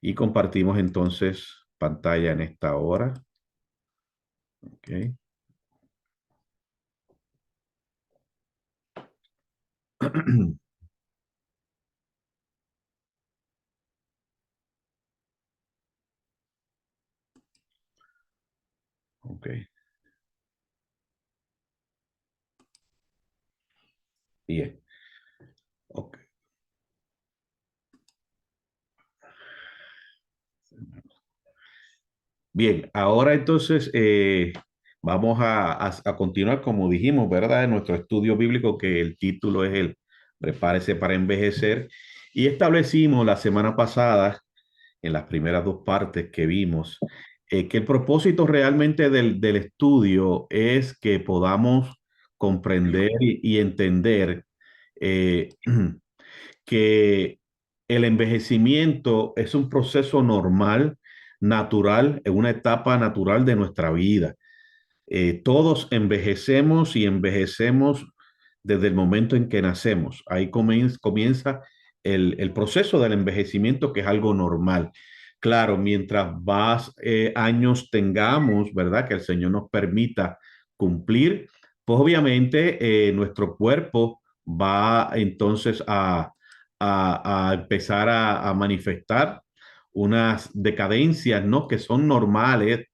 y compartimos entonces pantalla en esta hora. Ok, ok, bien. Ok. Bien, ahora entonces vamos a continuar como dijimos, ¿verdad? En nuestro estudio bíblico que el título es el Prepárese para envejecer y establecimos la semana pasada en las primeras dos partes que vimos que el propósito realmente del estudio es que podamos comprender y entender eh, que el envejecimiento es un proceso normal, natural, en una etapa natural de nuestra vida. Todos envejecemos y envejecemos desde el momento en que nacemos. Ahí comienza el proceso del envejecimiento, que es algo normal. Claro, mientras más años tengamos, ¿verdad? Que el Señor nos permita cumplir, pues obviamente nuestro cuerpo va entonces a empezar a manifestar unas decadencias, ¿no? Que son normales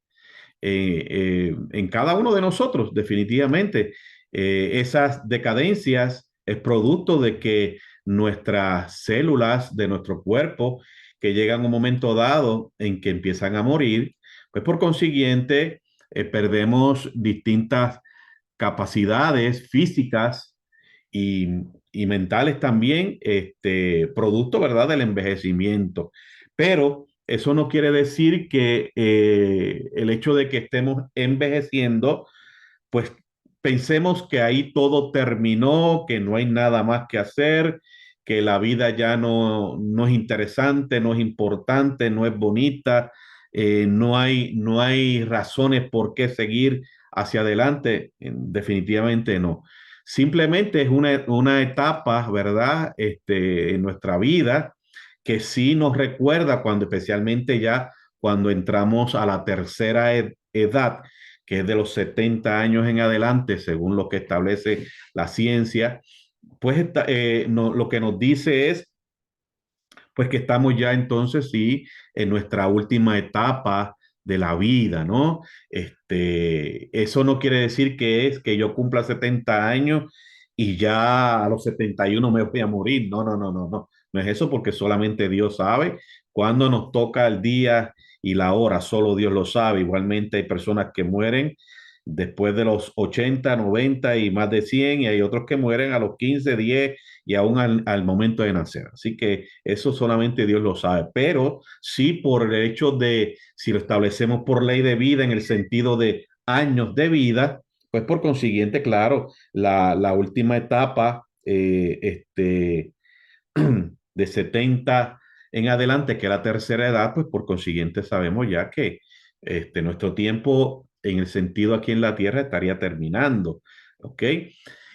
en cada uno de nosotros, definitivamente. Esas decadencias es producto de que nuestras células de nuestro cuerpo, que llegan a un momento dado en que empiezan a morir, pues por consiguiente perdemos distintas capacidades físicas y, y mentales también, producto, ¿verdad?, del envejecimiento. Pero eso no quiere decir que el hecho de que estemos envejeciendo, pues pensemos que ahí todo terminó, que no hay nada más que hacer, que la vida ya no es interesante, no es importante, no es bonita, no hay razones por qué seguir hacia adelante. Definitivamente no. Simplemente es una etapa, ¿verdad? En nuestra vida que sí nos recuerda cuando, especialmente ya cuando entramos a la tercera edad, que es de los 70 años en adelante, según lo que establece la ciencia, pues lo que nos dice es pues que estamos ya entonces sí en nuestra última etapa de la vida, ¿no? Eso no quiere decir que es que yo cumpla 70 años y ya a los 71 me voy a morir. No, no, no, no, no. No es eso porque solamente Dios sabe cuándo nos toca el día y la hora, solo Dios lo sabe. Igualmente hay personas que mueren después de los 80, 90 y más de 100 y hay otros que mueren a los 15, 10 y aún al momento de nacer. Así que eso solamente Dios lo sabe, pero sí por el hecho de, si lo establecemos por ley de vida en el sentido de años de vida, pues por consiguiente, claro, la última etapa de 70 en adelante, que es la tercera edad, pues por consiguiente sabemos ya que nuestro tiempo en el sentido aquí en la Tierra estaría terminando, ¿ok?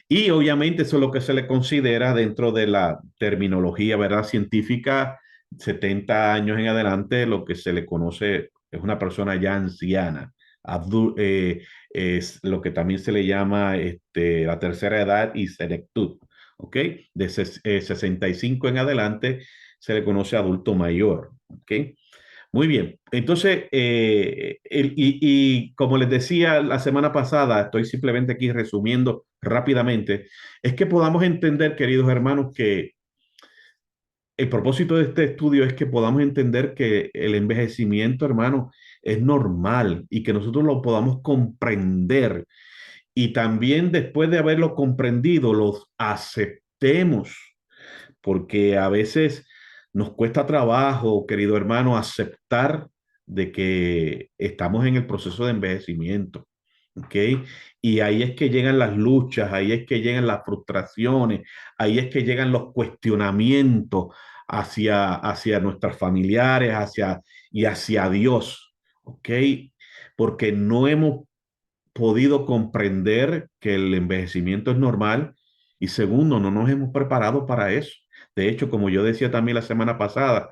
Y obviamente eso es lo que se le considera dentro de la terminología, ¿verdad? Científica, 70 años en adelante, lo que se le conoce es una persona ya anciana. Es lo que también se le llama la tercera edad y senectud, ¿ok? De 65 en adelante se le conoce adulto mayor, ¿ok? Muy bien. Entonces, y como les decía la semana pasada, estoy simplemente aquí resumiendo rápidamente, es que podamos entender, queridos hermanos, que el propósito de este estudio es que podamos entender que el envejecimiento, hermano, es normal y que nosotros lo podamos comprender y también después de haberlo comprendido, los aceptemos porque a veces nos cuesta trabajo, querido hermano, aceptar de que estamos en el proceso de envejecimiento, ¿ok? Y ahí es que llegan las luchas, ahí es que llegan las frustraciones, ahí es que llegan los cuestionamientos hacia nuestros familiares, y hacia Dios, ¿ok? Porque no hemos podido comprender que el envejecimiento es normal y segundo, no nos hemos preparado para eso. De hecho, como yo decía también la semana pasada,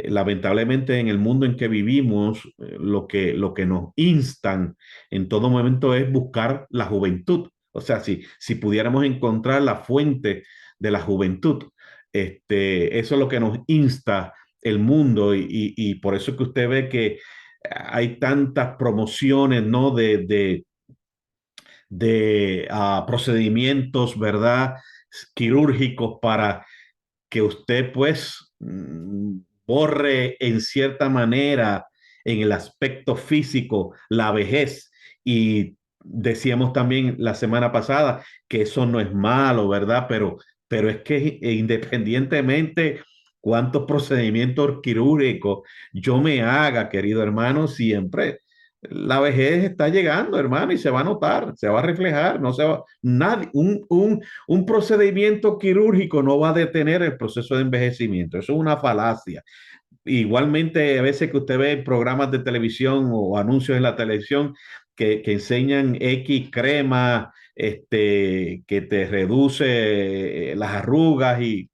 Lamentablemente en el mundo en que vivimos, lo que nos instan en todo momento es buscar la juventud. O sea, si pudiéramos encontrar la fuente de la juventud, eso es lo que nos insta el mundo y por eso es que usted ve que hay tantas promociones, ¿no? De procedimientos, ¿verdad? Quirúrgicos para que usted pues borre en cierta manera en el aspecto físico la vejez. Y decíamos también la semana pasada que eso no es malo, ¿verdad? Pero es que independientemente cuántos procedimientos quirúrgicos yo me haga, querido hermano, siempre la vejez está llegando, hermano, y se va a notar, se va a reflejar, no se va, nadie, un procedimiento quirúrgico no va a detener el proceso de envejecimiento. Eso es una falacia. Igualmente, a veces que usted ve programas de televisión o anuncios en la televisión que enseñan X crema, que te reduce las arrugas y,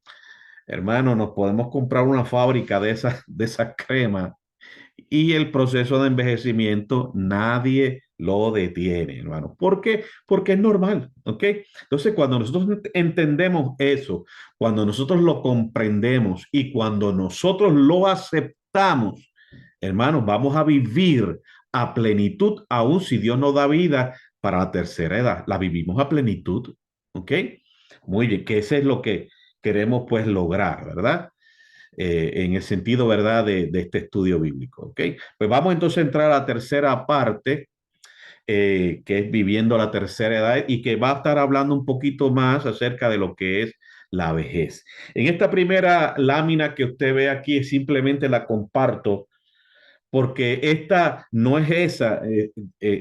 hermano, nos podemos comprar una fábrica de esas cremas y el proceso de envejecimiento nadie lo detiene, hermano. ¿Por qué? Porque es normal, ¿ok? Entonces, cuando nosotros entendemos eso, cuando nosotros lo comprendemos y cuando nosotros lo aceptamos, hermanos, vamos a vivir a plenitud, aun si Dios nos da vida para la tercera edad. La vivimos a plenitud, ¿ok? Muy bien, que eso es lo que queremos pues lograr, ¿verdad? En el sentido, ¿verdad?, de este estudio bíblico. ¿Ok? Pues vamos entonces a entrar a la tercera parte, que es viviendo la tercera edad y que va a estar hablando un poquito más acerca de lo que es la vejez. En esta primera lámina que usted ve aquí, simplemente la comparto porque esta no es esa,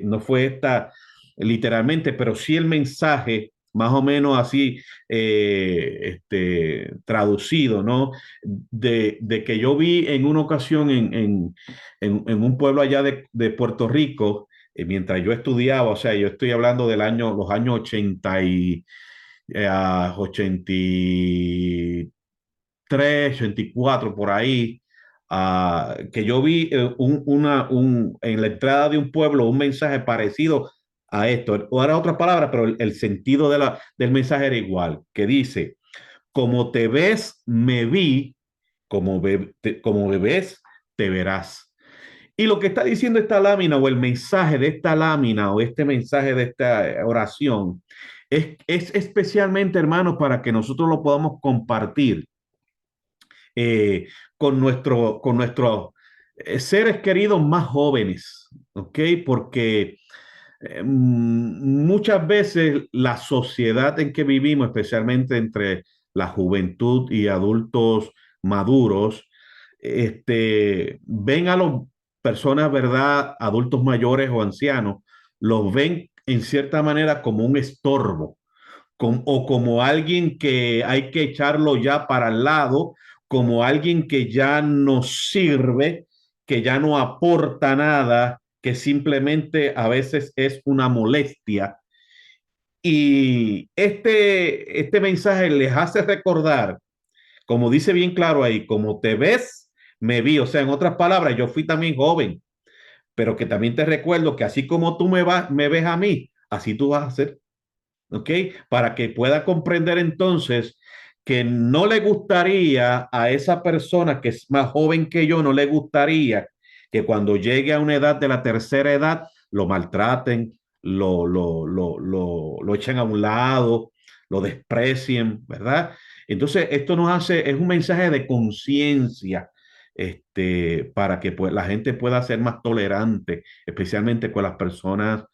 no fue esta literalmente, pero sí el mensaje, más o menos así traducido, ¿no? De que yo vi en una ocasión en un pueblo allá de Puerto Rico, mientras yo estudiaba, o sea, yo estoy hablando los años 80 y 83, 84 por ahí, que yo vi en la entrada de un pueblo un mensaje parecido a esto, o era otra palabra, pero el sentido del mensaje era igual, que dice, como te ves, me vi, como me ves, te verás. Y lo que está diciendo esta lámina o el mensaje de esta lámina o este mensaje de esta oración es especialmente, hermanos, para que nosotros lo podamos compartir con nuestros seres queridos más jóvenes, ¿ok? Porque muchas veces la sociedad en que vivimos, especialmente entre la juventud y adultos maduros, ven a las personas, ¿verdad? Adultos mayores o ancianos, los ven en cierta manera como un estorbo o como alguien que hay que echarlo ya para el lado, como alguien que ya no sirve, que ya no aporta nada, que simplemente a veces es una molestia. Y este mensaje les hace recordar, como dice bien claro ahí, como te ves, me vi. O sea, en otras palabras, yo fui también joven, pero que también te recuerdo que así como tú me ves a mí, así tú vas a ser. ¿Ok? Para que pueda comprender entonces que no le gustaría a esa persona que es más joven que yo, no le gustaría que cuando llegue a una edad de la tercera edad lo maltraten, lo echen a un lado, lo desprecien, ¿verdad? Entonces, esto nos hace, es un mensaje de conciencia, para que pues, la gente pueda ser más tolerante, especialmente con las personas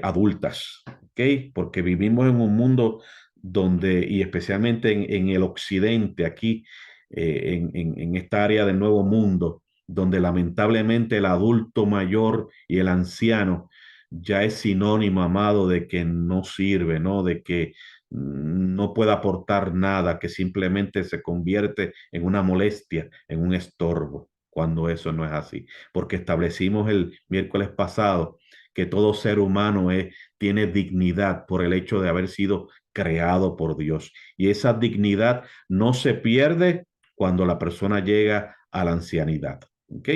adultas. ¿Ok? Porque vivimos en un mundo donde, y especialmente en el occidente, aquí, en esta área del nuevo mundo, donde lamentablemente el adulto mayor y el anciano ya es sinónimo, amado, de que no sirve, ¿no? De que no puede aportar nada, que simplemente se convierte en una molestia, en un estorbo, cuando eso no es así. Porque establecimos el miércoles pasado que todo ser humano tiene dignidad por el hecho de haber sido creado por Dios. Y esa dignidad no se pierde cuando la persona llega a la ancianidad. ¿Ok?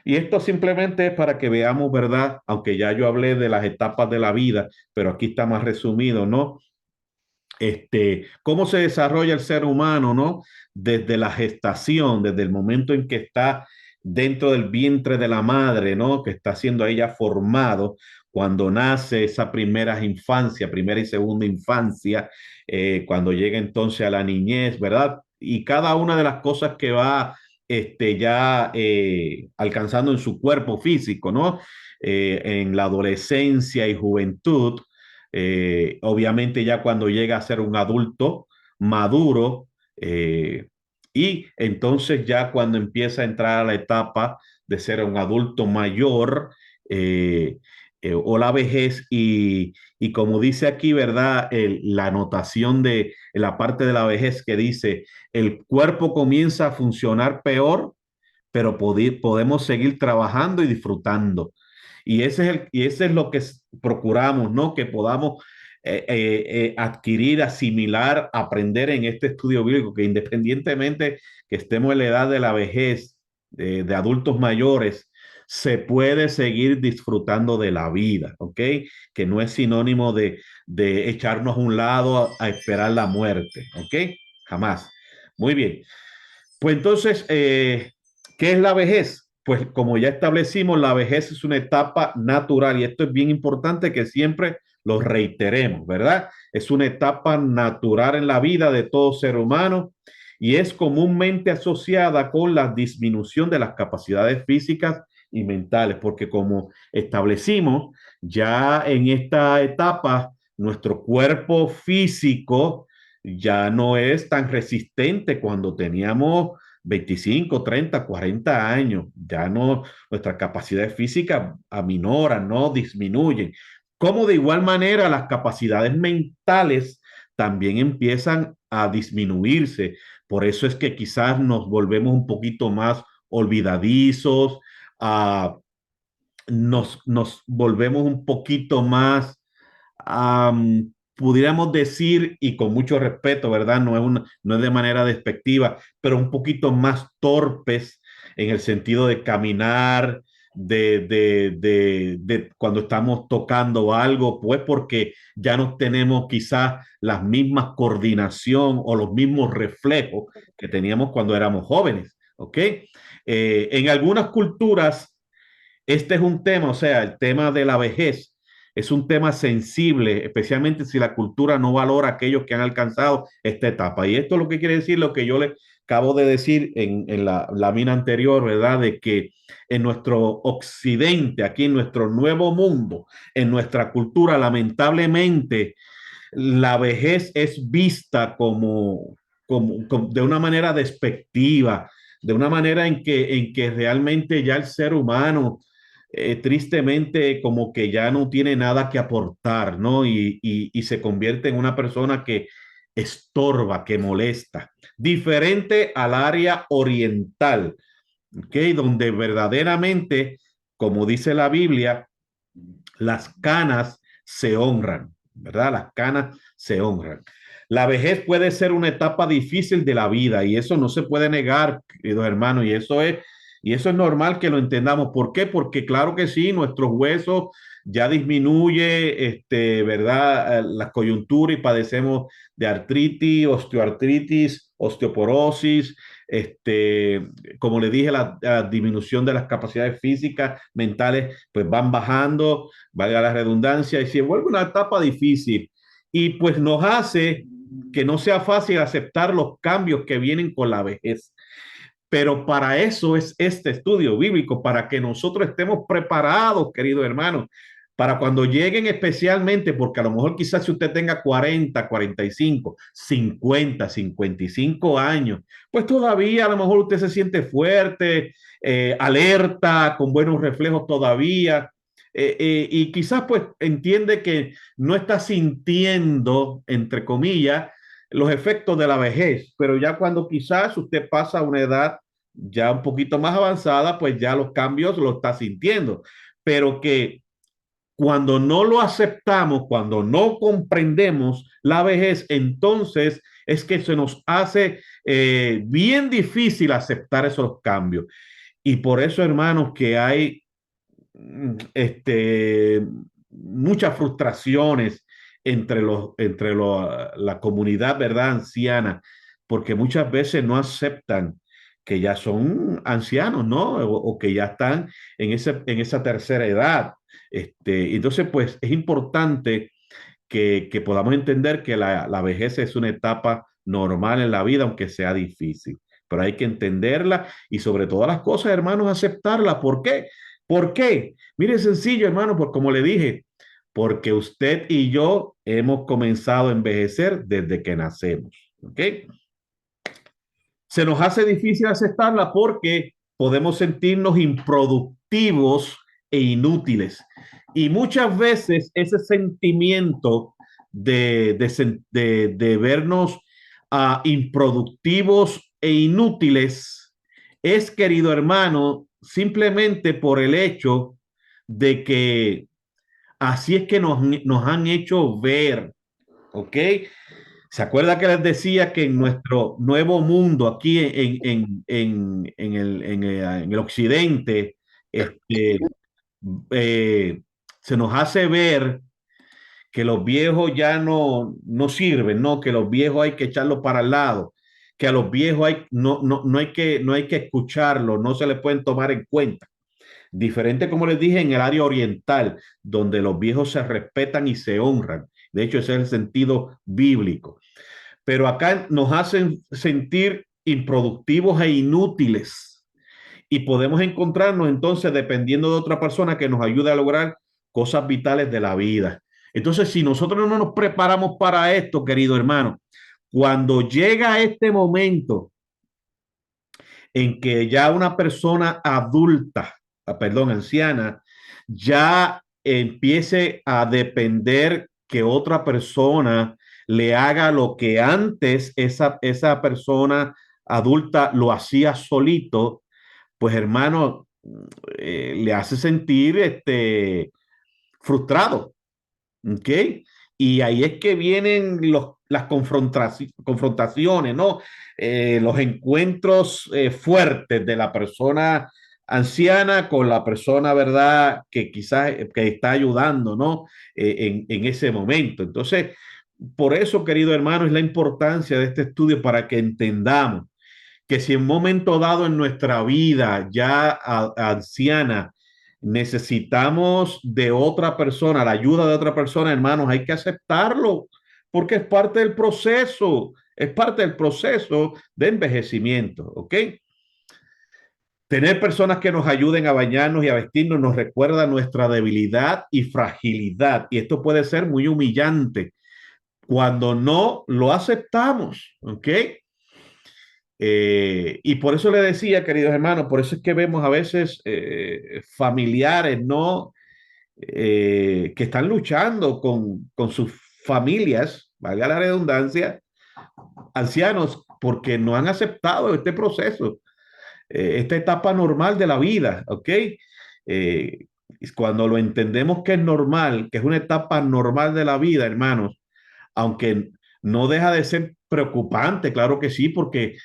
Y esto simplemente es para que veamos, ¿verdad? Aunque ya yo hablé de las etapas de la vida, pero aquí está más resumido, ¿no? Cómo se desarrolla el ser humano, ¿no? Desde la gestación, desde el momento en que está dentro del vientre de la madre, ¿no? Que está siendo ella formado, cuando nace esa primera infancia, primera y segunda infancia, cuando llega entonces a la niñez, ¿verdad? Y cada una de las cosas que va ya alcanzando en su cuerpo físico, ¿no? En la adolescencia y juventud, obviamente ya cuando llega a ser un adulto maduro, eh, y entonces ya cuando empieza a entrar a la etapa de ser un adulto mayor, eh, o la vejez, y como dice aquí, ¿verdad? La anotación de la parte de la vejez que dice, el cuerpo comienza a funcionar peor, pero podemos seguir trabajando y disfrutando. Y ese es lo que procuramos, ¿no? Que podamos adquirir, asimilar, aprender en este estudio bíblico, que independientemente que estemos en la edad de la vejez, de adultos mayores, se puede seguir disfrutando de la vida, ¿ok? Que no es sinónimo de echarnos a un lado a esperar la muerte, ¿ok? Jamás. Muy bien. Pues entonces, ¿qué es la vejez? Pues como ya establecimos, la vejez es una etapa natural y esto es bien importante que siempre lo reiteremos, ¿verdad? Es una etapa natural en la vida de todo ser humano y es comúnmente asociada con la disminución de las capacidades físicas y mentales, porque como establecimos, ya en esta etapa, nuestro cuerpo físico ya no es tan resistente cuando teníamos 25, 30, 40 años. Ya no, nuestras capacidades físicas aminoran, no disminuyen. Como de igual manera las capacidades mentales también empiezan a disminuirse. Por eso es que quizás nos volvemos un poquito más olvidadizos, uh, nos volvemos un poquito más, pudiéramos decir, y con mucho respeto, ¿verdad? No es de manera despectiva, pero un poquito más torpes en el sentido de caminar, de cuando estamos tocando algo, pues porque ya no tenemos quizás las mismas coordinación o los mismos reflejos que teníamos cuando éramos jóvenes, ¿ok? En algunas culturas este es un tema, o sea, el tema de la vejez es un tema sensible, especialmente si la cultura no valora a aquellos que han alcanzado esta etapa. Y esto es lo que quiere decir lo que yo le acabo de decir en la mina anterior, ¿verdad? De que en nuestro occidente, aquí en nuestro nuevo mundo, en nuestra cultura, lamentablemente, la vejez es vista como de una manera despectiva, de una manera en que realmente ya el ser humano, tristemente, como que ya no tiene nada que aportar, ¿no? Y se convierte en una persona que estorba, que molesta. Diferente al área oriental, ¿ok? Donde verdaderamente, como dice la Biblia, las canas se honran, ¿verdad? Las canas se honran. La vejez puede ser una etapa difícil de la vida y eso no se puede negar, queridos hermanos, y eso es normal que lo entendamos. ¿Por qué? Porque claro que sí, nuestros huesos ya disminuye, ¿verdad? Las coyunturas y padecemos de artritis, osteoartritis, osteoporosis, como le dije, la disminución de las capacidades físicas, mentales, pues van bajando, valga la redundancia, y se vuelve una etapa difícil. Y pues nos hace que no sea fácil aceptar los cambios que vienen con la vejez. Pero para eso es este estudio bíblico, para que nosotros estemos preparados, queridos hermanos, para cuando lleguen especialmente, porque a lo mejor quizás si usted tenga 40, 45, 50, 55 años, pues todavía a lo mejor usted se siente fuerte, alerta, con buenos reflejos todavía, y quizás pues entiende que no está sintiendo, entre comillas, los efectos de la vejez, pero ya cuando quizás usted pasa a una edad ya un poquito más avanzada, pues ya los cambios lo está sintiendo, pero que cuando no lo aceptamos, cuando no comprendemos la vejez, entonces es que se nos hace bien difícil aceptar esos cambios. Y por eso, hermanos, que hay este, muchas frustraciones la comunidad, ¿verdad? Anciana, porque muchas veces no aceptan que ya son ancianos, ¿no? O que ya están en esa tercera edad. Entonces, pues es importante que podamos entender que la vejez es una etapa normal en la vida, aunque sea difícil. Pero hay que entenderla y sobre todas las cosas, hermanos, aceptarla. ¿Por qué? ¿Por qué? Mire, sencillo, hermano, pues como le dije, porque usted y yo hemos comenzado a envejecer desde que nacemos. ¿Ok? Se nos hace difícil aceptarla porque podemos sentirnos improductivos e inútiles. Y muchas veces ese sentimiento de vernos improductivos e inútiles es, querido hermano, simplemente por el hecho de que así es que nos han hecho ver, ¿ok? ¿Se acuerda que les decía que en nuestro nuevo mundo, aquí en el occidente, este, eh, se nos hace ver que los viejos ya no sirven, ¿no? Que los viejos hay que echarlos para el lado, que a los viejos no hay que escucharlos, no se les pueden tomar en cuenta. Diferente, como les dije, en el área oriental, donde los viejos se respetan y se honran. De hecho, ese es el sentido bíblico. Pero acá nos hacen sentir improductivos e inútiles y podemos encontrarnos entonces dependiendo de otra persona que nos ayude a lograr cosas vitales de la vida. Entonces, si nosotros no nos preparamos para esto, querido hermano, cuando llega este momento en que ya una persona adulta, perdón, anciana, ya empiece a depender que otra persona le haga lo que antes esa persona adulta lo hacía solito, pues hermano, le hace sentir frustrado. ¿Ok? Y ahí es que vienen las confrontaciones, ¿no? Los encuentros fuertes de la persona anciana con la persona, ¿verdad? Que quizás que está ayudando, ¿no? En ese momento. Entonces, por eso, querido hermano, es la importancia de este estudio para que entendamos que si en un momento dado en nuestra vida ya anciana necesitamos de otra persona, la ayuda de otra persona, hermanos, hay que aceptarlo porque es parte del proceso de envejecimiento, ¿ok? Tener personas que nos ayuden a bañarnos y a vestirnos nos recuerda nuestra debilidad y fragilidad y esto puede ser muy humillante cuando no lo aceptamos, ¿ok? Y por eso le decía, queridos hermanos, por eso es que vemos a veces familiares, ¿no? Que están luchando con sus familias, valga la redundancia, ancianos, porque no han aceptado este proceso, esta etapa normal de la vida, ¿ok? Cuando lo entendemos que es normal, que es una etapa normal de la vida, hermanos, aunque no deja de ser preocupante, claro que sí, porque,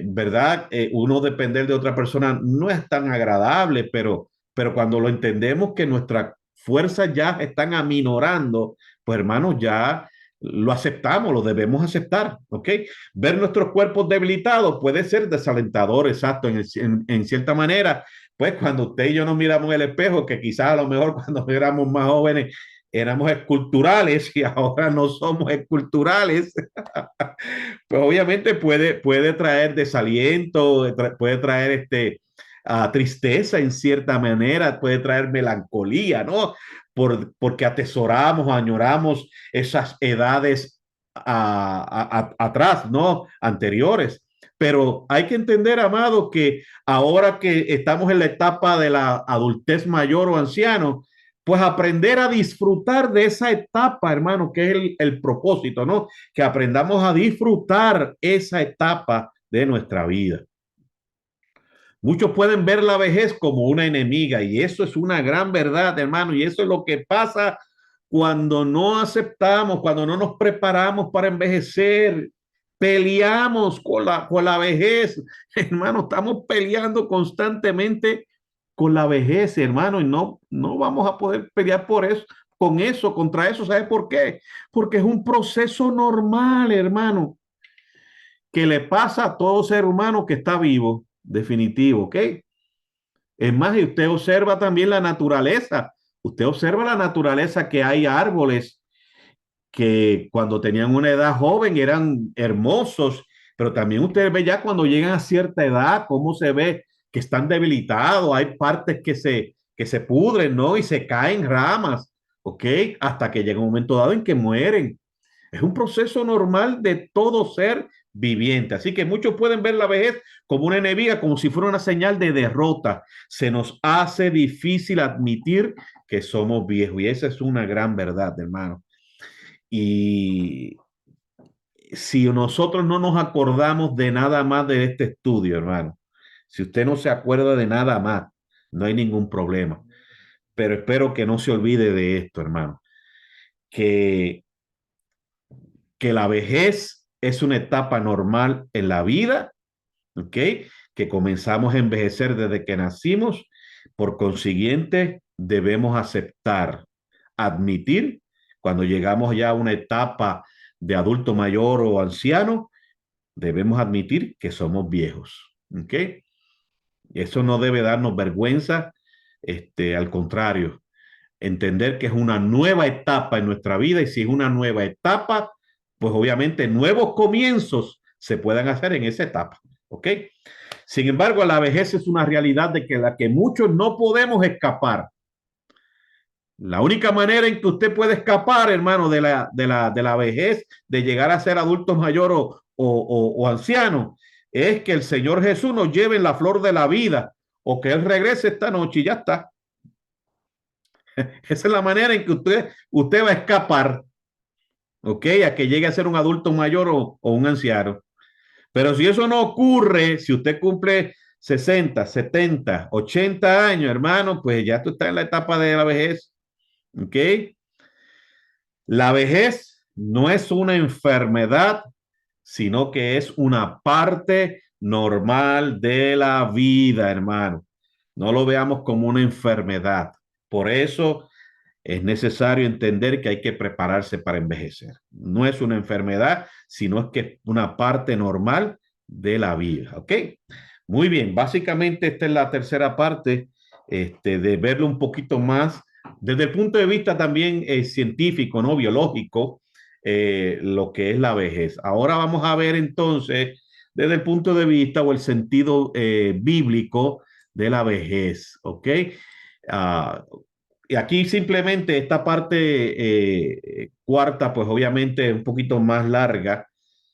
¿verdad? Uno depender de otra persona no es tan agradable, pero cuando lo entendemos que nuestras fuerzas ya están aminorando, pues hermanos, ya lo aceptamos, lo debemos aceptar, ¿ok? Ver nuestros cuerpos debilitados puede ser desalentador, exacto, en cierta manera, pues cuando usted y yo nos miramos en el espejo, que quizás a lo mejor cuando éramos más jóvenes éramos esculturales y ahora no somos esculturales, pues obviamente puede traer desaliento, puede traer tristeza en cierta manera, puede traer melancolía, ¿no? Porque atesoramos, añoramos esas edades atrás, ¿no? Anteriores. Pero hay que entender, amado, que ahora que estamos en la etapa de la adultez mayor o anciano, pues aprender a disfrutar de esa etapa, hermano, que es el propósito, ¿no? Que aprendamos a disfrutar esa etapa de nuestra vida. Muchos pueden ver la vejez como una enemiga y eso es una gran verdad, hermano, y eso es lo que pasa cuando no aceptamos, cuando no nos preparamos para envejecer. Peleamos con la vejez, hermano, estamos peleando constantemente con la vejez, hermano, y no vamos a poder pelear por eso, con eso, contra eso. ¿Sabe por qué? Porque es un proceso normal, hermano, que le pasa a todo ser humano que está vivo, definitivo, ¿ok? Es más, y usted observa también la naturaleza. Usted observa la naturaleza que hay árboles que cuando tenían una edad joven eran hermosos, pero también usted ve ya cuando llegan a cierta edad cómo se ve que están debilitados, hay partes que se pudren, ¿no? Y se caen ramas, ¿ok? Hasta que llega un momento dado en que mueren. Es un proceso normal de todo ser viviente. Así que muchos pueden ver la vejez como una enemiga, como si fuera una señal de derrota. Se nos hace difícil admitir que somos viejos y esa es una gran verdad, hermano. Y si nosotros no nos acordamos de nada más de este estudio, hermano, si usted no se acuerda de nada más, no hay ningún problema. Pero espero que no se olvide de esto, hermano, que, que la vejez es una etapa normal en la vida, ¿ok? Que comenzamos a envejecer desde que nacimos, por consiguiente, debemos aceptar, admitir, cuando llegamos ya a una etapa de adulto mayor o anciano, debemos admitir que somos viejos, ¿ok? Eso no debe darnos vergüenza, al contrario, entender que es una nueva etapa en nuestra vida y si es una nueva etapa, pues obviamente nuevos comienzos se puedan hacer en esa etapa, ¿ok? Sin embargo, la vejez es una realidad de que la que muchos no podemos escapar. La única manera en que usted puede escapar, hermano, de la vejez, de llegar a ser adulto mayor o anciano, es que el Señor Jesús nos lleve en la flor de la vida o que Él regrese esta noche y ya está. Esa es la manera en que usted va a escapar, ¿ok? A que llegue a ser un adulto mayor o un anciano. Pero si eso no ocurre, si usted cumple 60, 70, 80 años, hermano, pues ya tú estás en la etapa de la vejez, ¿ok? La vejez no es una enfermedad, sino que es una parte normal de la vida, hermano. No lo veamos como una enfermedad. Por eso es necesario entender que hay que prepararse para envejecer. No es una enfermedad, sino es que es una parte normal de la vida. ¿Ok? Muy bien, básicamente esta es la tercera parte, de verlo un poquito más desde el punto de vista también científico, ¿no? Biológico, lo que es la vejez. Ahora vamos a ver entonces desde el punto de vista o el sentido bíblico de la vejez, ¿ok? Ah, y aquí simplemente esta parte cuarta, pues obviamente es un poquito más larga.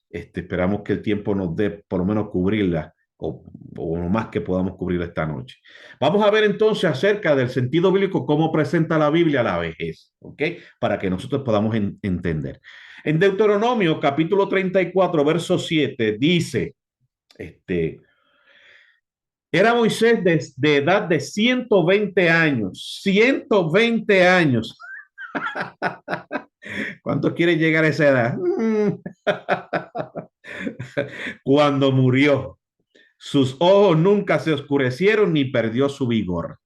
Esperamos que el tiempo nos dé por lo menos cubrirla o lo más que podamos cubrir esta noche. Vamos a ver entonces acerca del sentido bíblico, cómo presenta la Biblia la vejez, ¿ok? Para que nosotros podamos entender. En Deuteronomio capítulo 34, verso 7 dice, este, era Moisés de edad de 120 años, 120 años. ¿Cuántos quieren llegar a esa edad? Cuando murió, sus ojos nunca se oscurecieron ni perdió su vigor.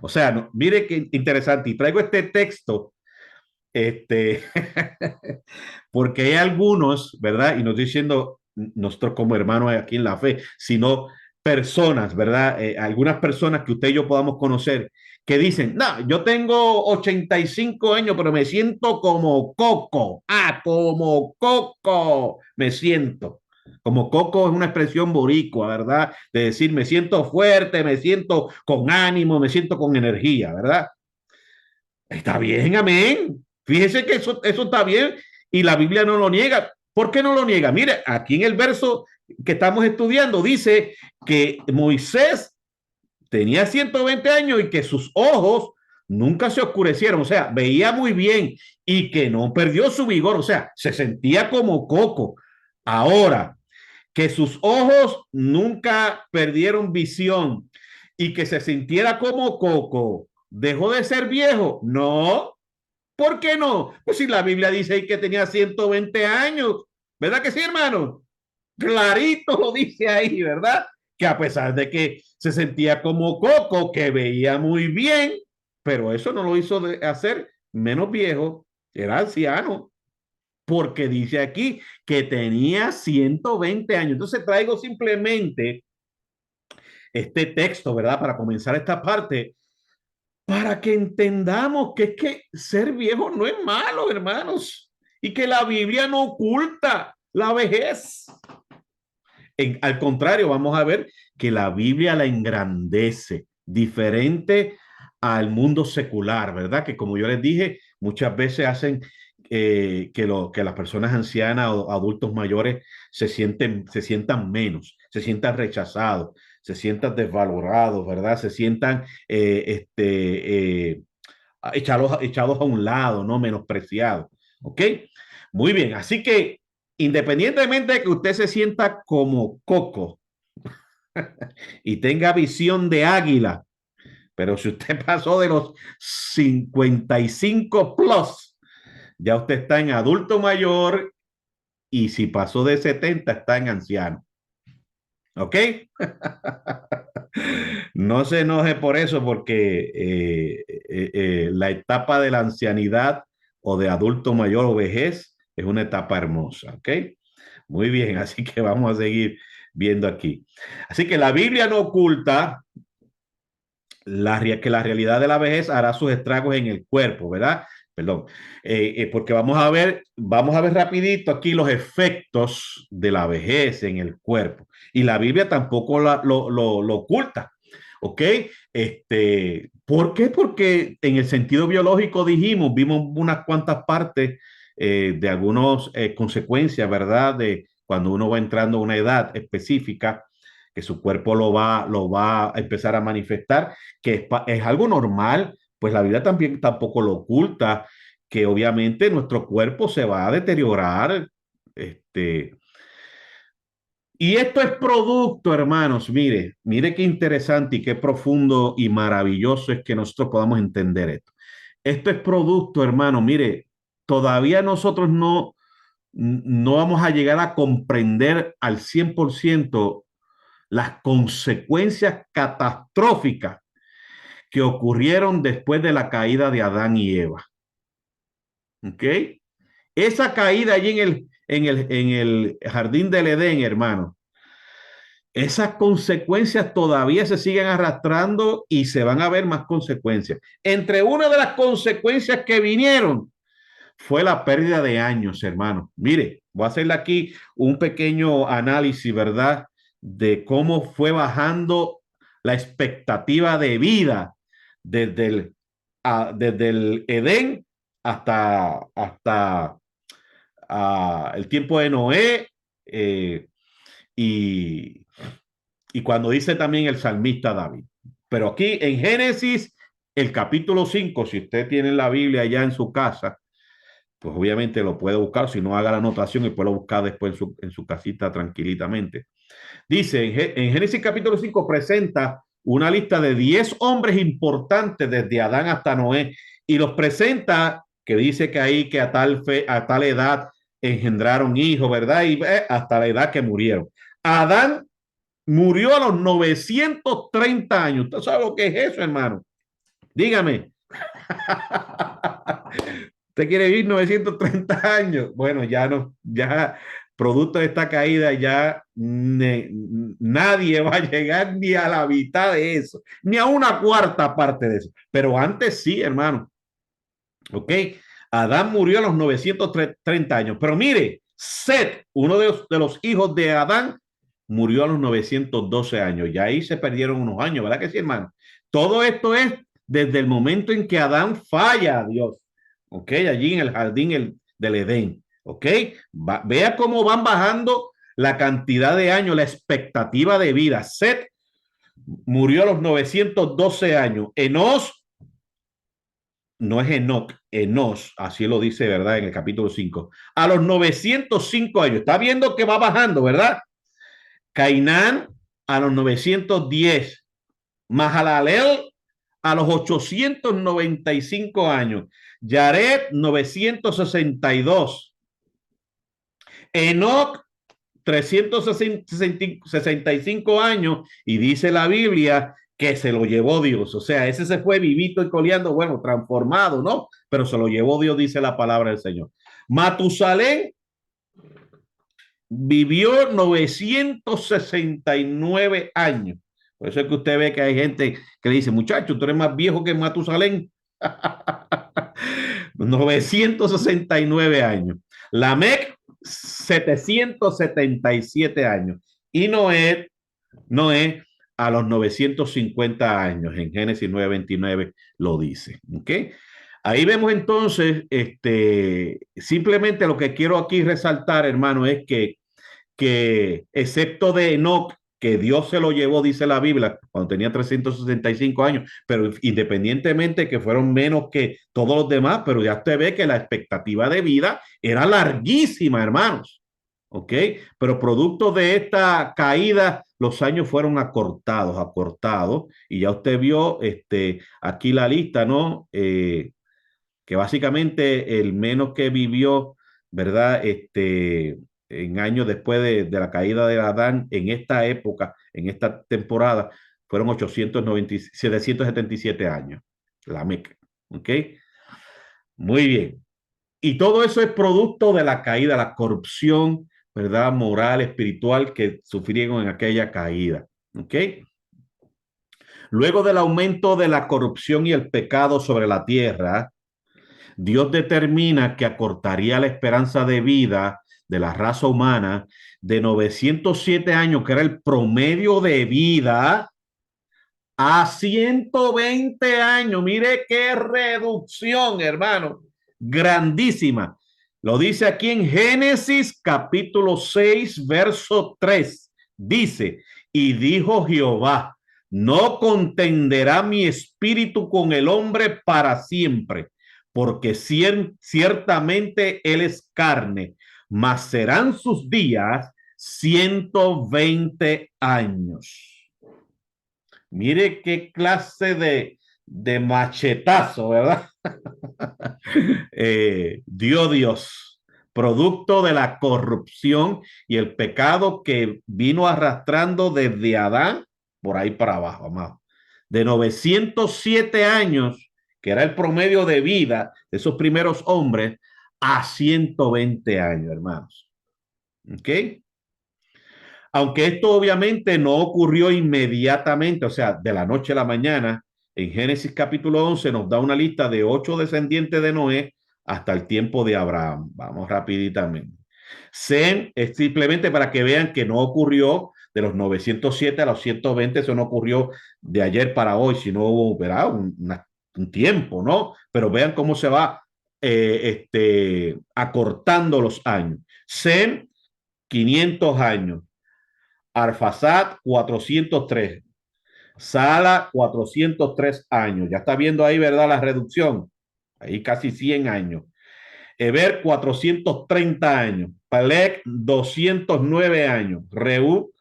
O sea, no, mire qué interesante. Y traigo este texto, este, porque hay algunos, ¿verdad? Y nos diciendo nosotros como hermanos aquí en la fe, sino personas, ¿verdad? Algunas personas que usted y yo podamos conocer que dicen, no, yo tengo 85 años, pero me siento como Coco. Ah, como Coco me siento. Como Coco es una expresión boricua, ¿verdad? De decir, me siento fuerte, me siento con ánimo, me siento con energía, ¿verdad? Está bien, amén. Fíjese que eso está bien y la Biblia no lo niega. ¿Por qué no lo niega? Mire, aquí en el verso que estamos estudiando dice que Moisés tenía 120 años y que sus ojos nunca se oscurecieron, o sea, veía muy bien y que no perdió su vigor, o sea, se sentía como Coco. Ahora, que sus ojos nunca perdieron visión y que se sintiera como Coco, ¿dejó de ser viejo? No. ¿Por qué no? Pues si la Biblia dice que tenía 120 años, ¿verdad que sí, hermano? Clarito lo dice ahí, ¿verdad? Que a pesar de que se sentía como coco, que veía muy bien, pero eso no lo hizo hacer menos viejo, era anciano, porque dice aquí que tenía 120 años. Entonces traigo simplemente este texto, ¿verdad? Para comenzar esta parte, para que entendamos que es que ser viejo no es malo, hermanos, y que la Biblia no oculta la vejez. Al contrario, vamos a ver que la Biblia la engrandece, diferente al mundo secular, ¿verdad? Que como yo les dije, muchas veces hacen que las personas ancianas o adultos mayores se sientan menos, se sientan rechazados, se sientan desvalorados, ¿verdad? Se sientan echados a un lado, ¿no? Menospreciados, ¿ok? Muy bien, así que independientemente de que usted se sienta como coco y tenga visión de águila, pero si usted pasó de los 55 plus, ya usted está en adulto mayor y si pasó de 70 está en anciano. ¿Ok? No se enoje por eso porque la etapa de la ancianidad o de adulto mayor o vejez es una etapa hermosa. ¿Ok? Muy bien, así que vamos a seguir viendo aquí. Así que la Biblia no oculta que la realidad de la vejez hará sus estragos en el cuerpo, ¿verdad? Perdón, porque vamos a ver rapidito aquí los efectos de la vejez en el cuerpo. Y la Biblia tampoco lo oculta, ¿ok? ¿Por qué? Porque en el sentido biológico vimos unas cuantas partes de algunas consecuencias, ¿verdad? De cuando uno va entrando a una edad específica, que su cuerpo lo va a empezar a manifestar que es algo normal, pues la Biblia también tampoco lo oculta, que obviamente nuestro cuerpo se va a deteriorar. Este, y esto es producto, hermanos, mire qué interesante y qué profundo y maravilloso es que nosotros podamos entender esto. Esto es producto, hermano, mire, todavía nosotros no vamos a llegar a comprender al 100% las consecuencias catastróficas que ocurrieron después de la caída de Adán y Eva. ¿Ok? Esa caída allí en el jardín del Edén, hermano, esas consecuencias todavía se siguen arrastrando y se van a ver más consecuencias. Entre una de las consecuencias que vinieron fue la pérdida de años, hermano. Mire, voy a hacerle aquí un pequeño análisis, ¿verdad? De cómo fue bajando la expectativa de vida desde desde el Edén hasta el tiempo de Noé eh, y, y cuando dice también el salmista David. Pero aquí en Génesis, el capítulo 5, si usted tiene la Biblia ya en su casa, pues obviamente lo puede buscar, si no haga la anotación y puede buscar después en su casita tranquilitamente. Dice, en Génesis capítulo 5 presenta una lista de 10 hombres importantes desde Adán hasta Noé y los presenta que dice que ahí que a tal edad engendraron hijos, ¿verdad? Y hasta la edad que murieron. Adán murió a los 930 años. ¿Usted sabe lo que es eso, hermano? Dígame. ¿Usted quiere vivir 930 años? Bueno, ya no, ya producto de esta caída, ya nadie va a llegar ni a la mitad de eso, ni a una cuarta parte de eso. Pero antes sí, hermano. ¿Ok? Adán murió a los 930 años. Pero mire, Set, uno de los hijos de Adán, murió a los 912 años. Y ahí se perdieron unos años, ¿verdad que sí, hermano? Todo esto es desde el momento en que Adán falla a Dios. ¿Ok? Allí en el jardín del Edén. ¿Ok? Vea cómo van bajando la cantidad de años, la expectativa de vida. Set murió a los 912 años. Enos no es Enoch, Enos, así lo dice, ¿verdad? En el capítulo 5. A los 905 años. Está viendo que va bajando, ¿verdad? Cainán a los 910. Mahalalel a los 895 años. Yared 962. Enoch 365 años y dice la Biblia que se lo llevó Dios. O sea, ese se fue vivito y coleando, bueno, transformado, ¿no? Pero se lo llevó Dios, dice la palabra del Señor. Matusalén vivió 969 años. Por eso es que usted ve que hay gente que le dice, muchacho, tú eres más viejo que Matusalén. 969 años. Lamec, 777 años. Y Noé a los 950 años. En Génesis 9:29 lo dice. ¿Ok? Ahí vemos entonces, simplemente lo que quiero aquí resaltar, hermano, es que excepto de Enoch, que Dios se lo llevó, dice la Biblia, cuando tenía 365 años, pero independientemente que fueron menos que todos los demás, pero ya usted ve que la expectativa de vida era larguísima, hermanos. ¿Ok? Pero producto de esta caída, los años fueron acortados, y ya usted vio aquí la lista, ¿no? Que básicamente el menos que vivió, ¿verdad? En años después de la caída de Adán, en esta época, en esta temporada, fueron 777 años. La Meca. ¿Ok? Muy bien. Y todo eso es producto de la caída, la corrupción, ¿verdad? Moral, espiritual que sufrieron en aquella caída. ¿Ok? Luego del aumento de la corrupción y el pecado sobre la tierra, Dios determina que acortaría la esperanza de vida de la raza humana de 907 años, que era el promedio de vida, a 120 años. Mire qué reducción, hermano, grandísima. Lo dice aquí en Génesis capítulo 6, verso 3. Dice, y dijo Jehová, no contenderá mi espíritu con el hombre para siempre, porque ciertamente él es carne, mas serán sus días 120 años. Mire qué clase de machetazo, ¿verdad? Dio Dios, producto de la corrupción y el pecado que vino arrastrando desde Adán por ahí para abajo, amado. De 907 años, que era el promedio de vida de esos primeros hombres, a 120 años, hermanos. ¿Ok? Aunque esto obviamente no ocurrió inmediatamente, o sea, de la noche a la mañana. En Génesis capítulo 11 nos da una lista de 8 descendientes de Noé hasta el tiempo de Abraham. Vamos rapiditamente. Sem es simplemente para que vean que no ocurrió de los 907 a los 120, eso no ocurrió de ayer para hoy, sino hubo, ¿verdad? Un tiempo, ¿no? Pero vean cómo se va acortando los años. Sem, 500 años. Arfasad, 403. Sala, 403 años. Ya está viendo ahí, ¿verdad? La reducción. Ahí casi 100 años. Eber, 430 años. Pelec, 209 años. Reú,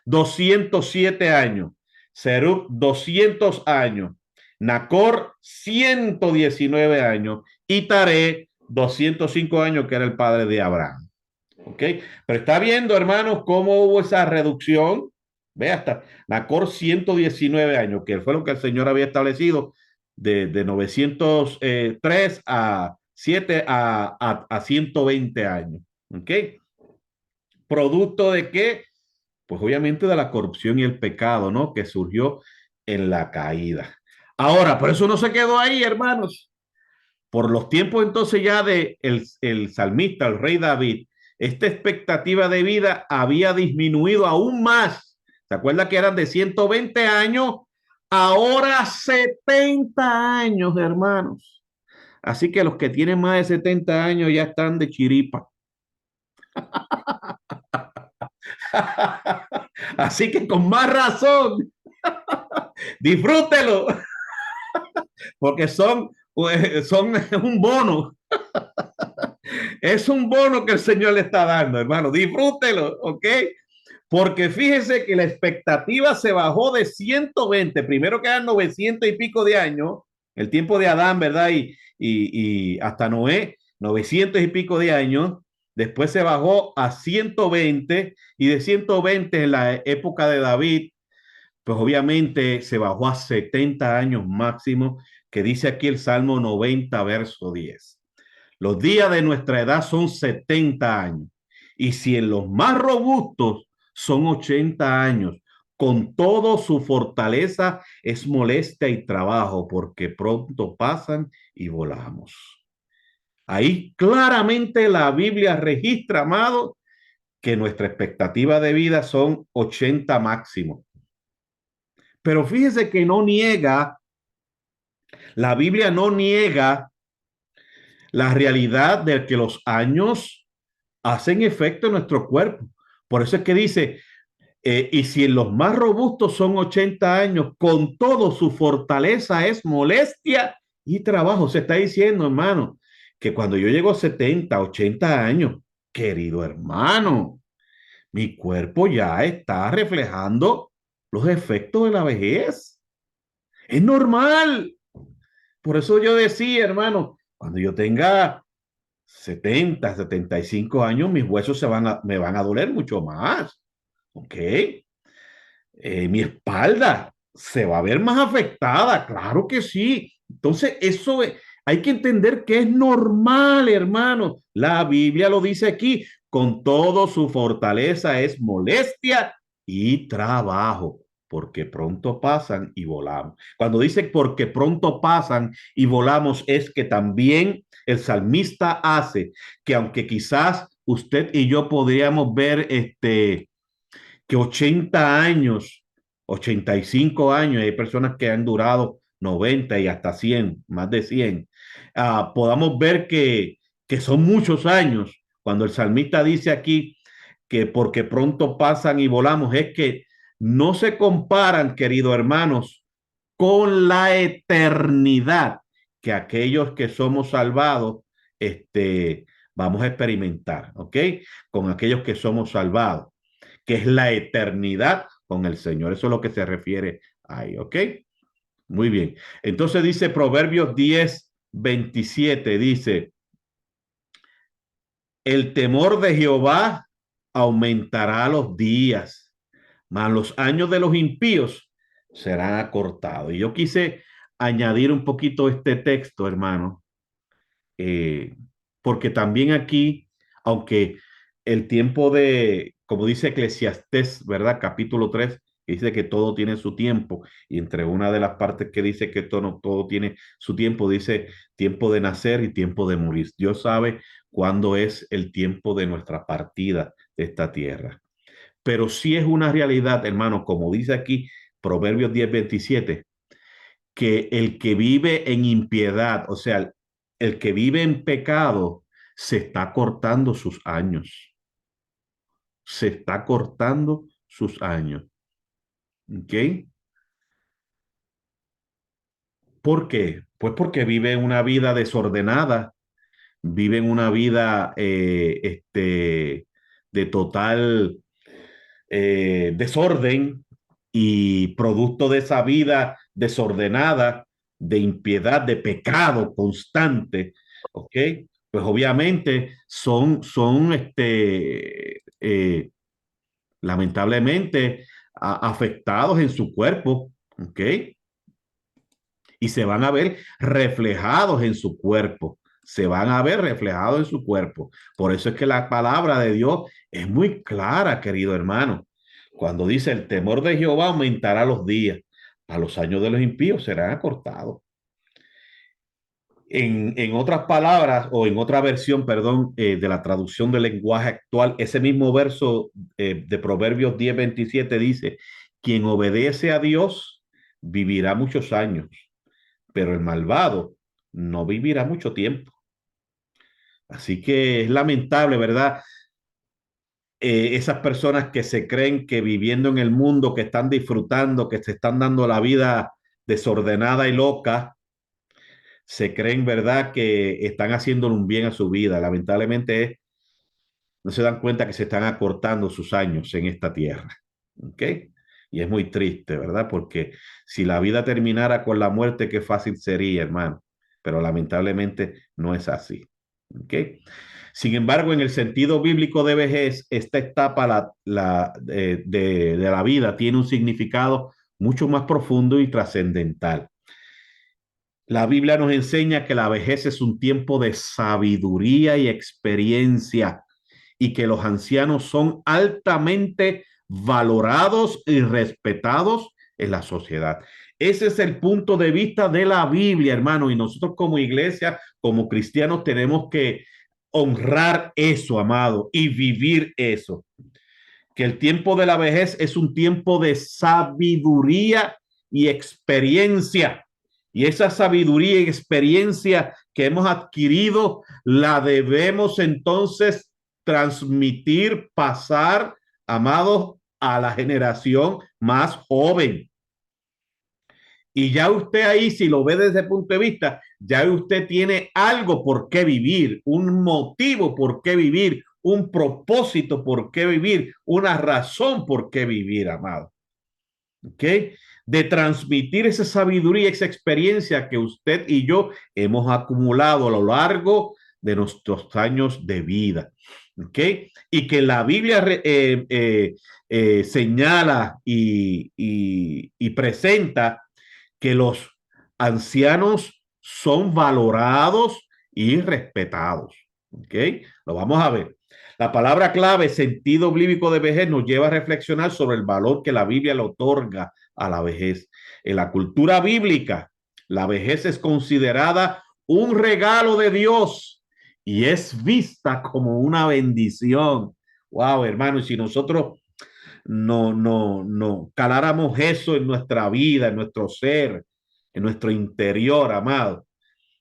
207 años. Serug, 200 años. Nacor, 119 años. Y Taré, 205 años, que era el padre de Abraham. ¿Ok? Pero está viendo, hermanos, cómo hubo esa reducción. Ve hasta Nacor 119 años, que fue lo que el Señor había establecido de 903 a 7 a 120 años. ¿Ok? ¿Producto de qué? Pues obviamente de la corrupción y el pecado, ¿no? Que surgió en la caída. Ahora, por eso no se quedó ahí, hermanos. Por los tiempos entonces ya de el salmista, el rey David, esta expectativa de vida había disminuido aún más. ¿Se acuerda que eran de 120 años? Ahora 70 años, hermanos. Así que los que tienen más de 70 años ya están de chiripa. Así que con más razón, disfrútelo, porque son un bono. Es un bono que el Señor le está dando, hermano. Disfrútelo, ¿ok? Porque fíjese que la expectativa se bajó de 120, primero que eran 900 y pico de años, el tiempo de Adán, ¿verdad? Y hasta Noé, 900 y pico de años, después se bajó a 120 y de 120 en la época de David, pues obviamente se bajó a 70 años máximo, que dice aquí el Salmo 90, verso 10. Los días de nuestra edad son 70 años. Y si en los más robustos son 80 años, con todo su fortaleza es molestia y trabajo, porque pronto pasan y volamos. Ahí claramente la Biblia registra, amado, que nuestra expectativa de vida son 80 máximo. Pero fíjese que no niega, la Biblia no niega la realidad de que los años hacen efecto en nuestro cuerpo. Por eso es que dice, y si en los más robustos son 80 años, con todo su fortaleza es molestia y trabajo. Se está diciendo, hermano, que cuando yo llego a 70, 80 años, querido hermano, mi cuerpo ya está reflejando los efectos de la vejez. Es normal. Por eso yo decía, hermano, cuando yo tenga 70, 75 años, mis huesos me van a doler mucho más. ¿Ok? Mi espalda se va a ver más afectada, claro que sí. Entonces, hay que entender que es normal, hermano. La Biblia lo dice aquí, con todo su fortaleza es molestia y trabajo, porque pronto pasan y volamos. Cuando dice porque pronto pasan y volamos, es que también el salmista hace que aunque quizás usted y yo podríamos ver que 80 años, 85 años, hay personas que han durado 90 y hasta 100, más de 100, podamos ver que son muchos años. Cuando el salmista dice aquí que porque pronto pasan y volamos, es que no se comparan, queridos hermanos, con la eternidad que aquellos que somos salvados, vamos a experimentar, ¿ok? Con aquellos que somos salvados, que es la eternidad con el Señor. Eso es lo que se refiere ahí, ¿ok? Muy bien. Entonces dice Proverbios 10:27, dice, el temor de Jehová aumentará los días, mas los años de los impíos serán acortados. Y yo quise añadir un poquito este texto, hermano, eh, porque también aquí, aunque el tiempo como dice Eclesiastés, ¿verdad? Capítulo 3 que dice que todo tiene su tiempo, y entre una de las partes que dice que todo tiene su tiempo, dice tiempo de nacer y tiempo de morir. Dios sabe cuándo es el tiempo de nuestra partida de esta tierra. Pero sí es una realidad, hermano, como dice aquí Proverbios 10:27, que el que vive en impiedad, o sea, el que vive en pecado, se está cortando sus años. Se está cortando sus años. ¿Ok? ¿Por qué? Pues porque vive una vida desordenada, vive una vida de total desorden, y producto de esa vida desordenada, de impiedad, de pecado constante, ¿ok? Pues obviamente son lamentablemente afectados en su cuerpo, ¿ok? Y se van a ver reflejados en su cuerpo, se van a ver reflejados en su cuerpo. Por eso es que la palabra de Dios es muy clara, querido hermano. Cuando dice el temor de Jehová aumentará los días, a los años de los impíos serán acortados. En otras palabras, o en otra versión, perdón, de la traducción del lenguaje actual, ese mismo verso de Proverbios 10:27 dice, quien obedece a Dios vivirá muchos años, pero el malvado no vivirá mucho tiempo. Así que es lamentable, ¿verdad? Esas personas que se creen que viviendo en el mundo, que están disfrutando, que se están dando la vida desordenada y loca, se creen, ¿verdad?, que están haciendo un bien a su vida. Lamentablemente no se dan cuenta que se están acortando sus años en esta tierra. ¿Ok? Y es muy triste, ¿verdad? Porque si la vida terminara con la muerte, qué fácil sería, hermano. Pero lamentablemente no es así. ¿Ok? Sin embargo, en el sentido bíblico de vejez, esta etapa de la vida tiene un significado mucho más profundo y trascendental. La Biblia nos enseña que la vejez es un tiempo de sabiduría y experiencia y que los ancianos son altamente valorados y respetados en la sociedad. Ese es el punto de vista de la Biblia, hermano, y nosotros como iglesia, como cristianos, tenemos que honrar eso, amado, y vivir eso. Que el tiempo de la vejez es un tiempo de sabiduría y experiencia. Y esa sabiduría y experiencia que hemos adquirido la debemos entonces transmitir, pasar, amados, a la generación más joven. Y ya usted ahí, si lo ve desde ese punto de vista, ya usted tiene algo por qué vivir, un motivo por qué vivir, un propósito por qué vivir, una razón por qué vivir, amado. ¿Ok? De transmitir esa sabiduría, esa experiencia que usted y yo hemos acumulado a lo largo de nuestros años de vida. ¿Ok? Y que la Biblia señala y presenta que los ancianos son valorados y respetados. ¿Ok? Lo vamos a ver. La palabra clave, sentido bíblico de vejez, nos lleva a reflexionar sobre el valor que la Biblia le otorga a la vejez. En la cultura bíblica, la vejez es considerada un regalo de Dios y es vista como una bendición. Wow, hermano, y si nosotros no caláramos eso en nuestra vida, en nuestro ser, en nuestro interior, amado,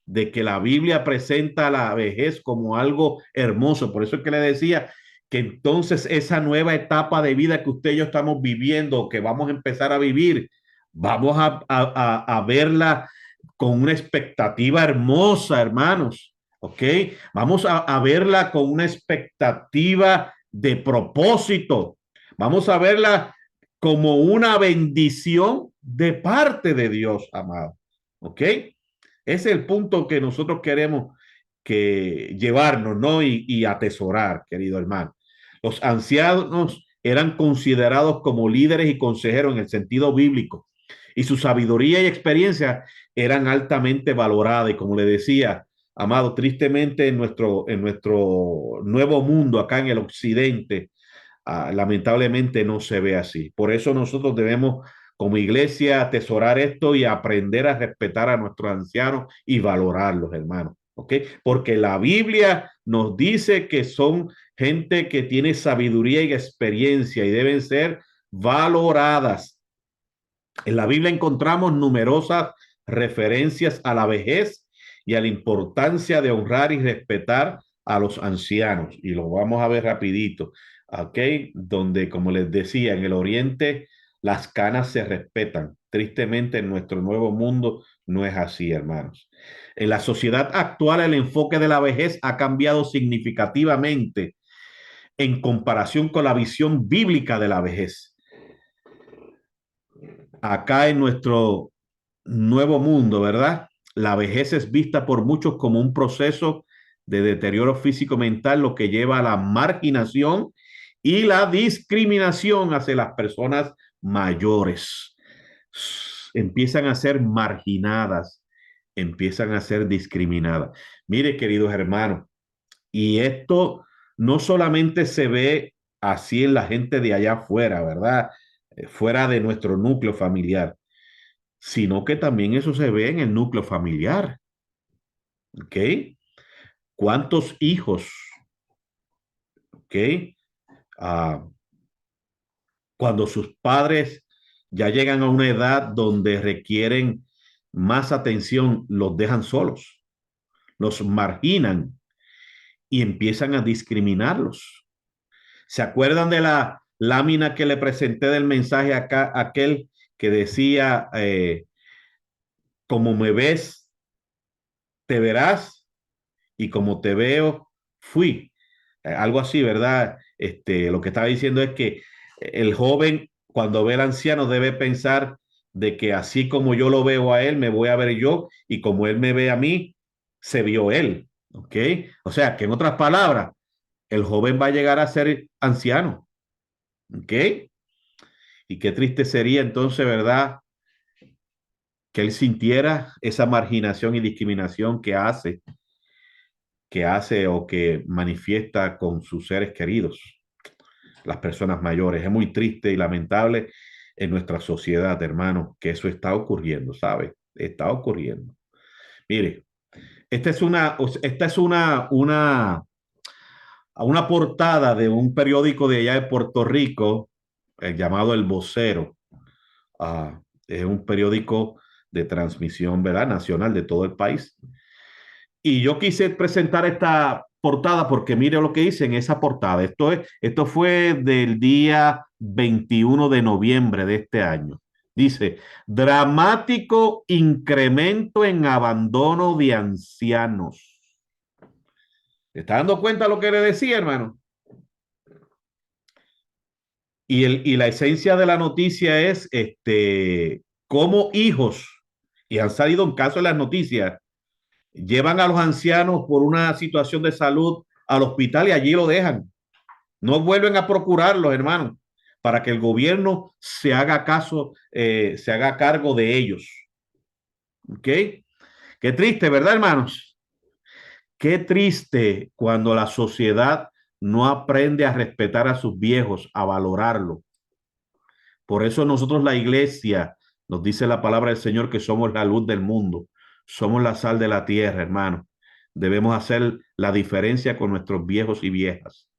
de que la Biblia presenta la vejez como algo hermoso. Por eso es que le decía que entonces esa nueva etapa de vida que usted y yo estamos viviendo, que vamos a empezar a vivir, vamos a verla con una expectativa hermosa, hermanos. ¿Ok? Vamos a verla con una expectativa de propósito. Vamos a verla como una bendición de parte de Dios, amado. ¿Ok? Ese es el punto que nosotros queremos que llevarnos, ¿no? Y atesorar, querido hermano. Los ancianos eran considerados como líderes y consejeros en el sentido bíblico, y su sabiduría y experiencia eran altamente valoradas. Y como le decía, amado, tristemente en nuestro nuevo mundo, acá en el occidente, lamentablemente no se ve así. Por eso nosotros debemos, como iglesia, atesorar esto y aprender a respetar a nuestros ancianos y valorarlos, hermanos. ¿Ok? Porque la Biblia nos dice que son gente que tiene sabiduría y experiencia y deben ser valoradas. En la Biblia encontramos numerosas referencias a la vejez y a la importancia de honrar y respetar a los ancianos. Y lo vamos a ver rapidito, ¿ok? Donde, como les decía, en el Oriente las canas se respetan. Tristemente, en nuestro nuevo mundo no es así, hermanos. En la sociedad actual, el enfoque de la vejez ha cambiado significativamente en comparación con la visión bíblica de la vejez. Acá en nuestro nuevo mundo, ¿verdad? La vejez es vista por muchos como un proceso de deterioro físico-mental, lo que lleva a la marginación y la discriminación hacia las personas mayores. Empiezan a ser marginadas, empiezan a ser discriminadas. Mire, queridos hermanos, y esto no solamente se ve así en la gente de allá afuera, ¿verdad? Fuera de nuestro núcleo familiar, sino que también eso se ve en el núcleo familiar. ¿Ok? ¿Cuántos hijos? ¿Ok? Ah, cuando sus padres ya llegan a una edad donde requieren más atención, los dejan solos, los marginan y empiezan a discriminarlos. ¿Se acuerdan de la lámina que le presenté del mensaje acá, aquel que decía, como me ves, te verás, y como te veo, fui? Algo así, ¿verdad? Lo que estaba diciendo es que el joven, cuando ve al anciano, debe pensar de que así como yo lo veo a él, me voy a ver yo, y como él me ve a mí, se vio él. ¿Ok? O sea, que en otras palabras, el joven va a llegar a ser anciano. ¿Ok? Y qué triste sería entonces, ¿verdad? Que él sintiera esa marginación y discriminación que hace o que manifiesta con sus seres queridos, las personas mayores. Es muy triste y lamentable en nuestra sociedad, hermano, que eso está ocurriendo, ¿sabe? Está ocurriendo. Mire, esta es una portada de un periódico de allá de Puerto Rico, el llamado El Vocero. Ah, es un periódico de transmisión, ¿verdad? Nacional de todo el país. Y yo quise presentar esta portada porque mire lo que dice en esa portada. Esto fue del día 21 de noviembre de este año. Dice, dramático incremento en abandono de ancianos. ¿Te está dando cuenta lo que le decía, hermano? Y la esencia de la noticia es cómo hijos, y han salido en caso de las noticias, llevan a los ancianos por una situación de salud al hospital y allí lo dejan. No vuelven a procurarlos, hermanos, para que el gobierno se haga caso, se haga cargo de ellos. ¿Ok? Qué triste, ¿verdad, hermanos? Qué triste cuando la sociedad no aprende a respetar a sus viejos, a valorarlo. Por eso nosotros la iglesia nos dice la palabra del Señor que somos la luz del mundo, somos la sal de la tierra, hermano. Debemos hacer la diferencia con nuestros viejos y viejas,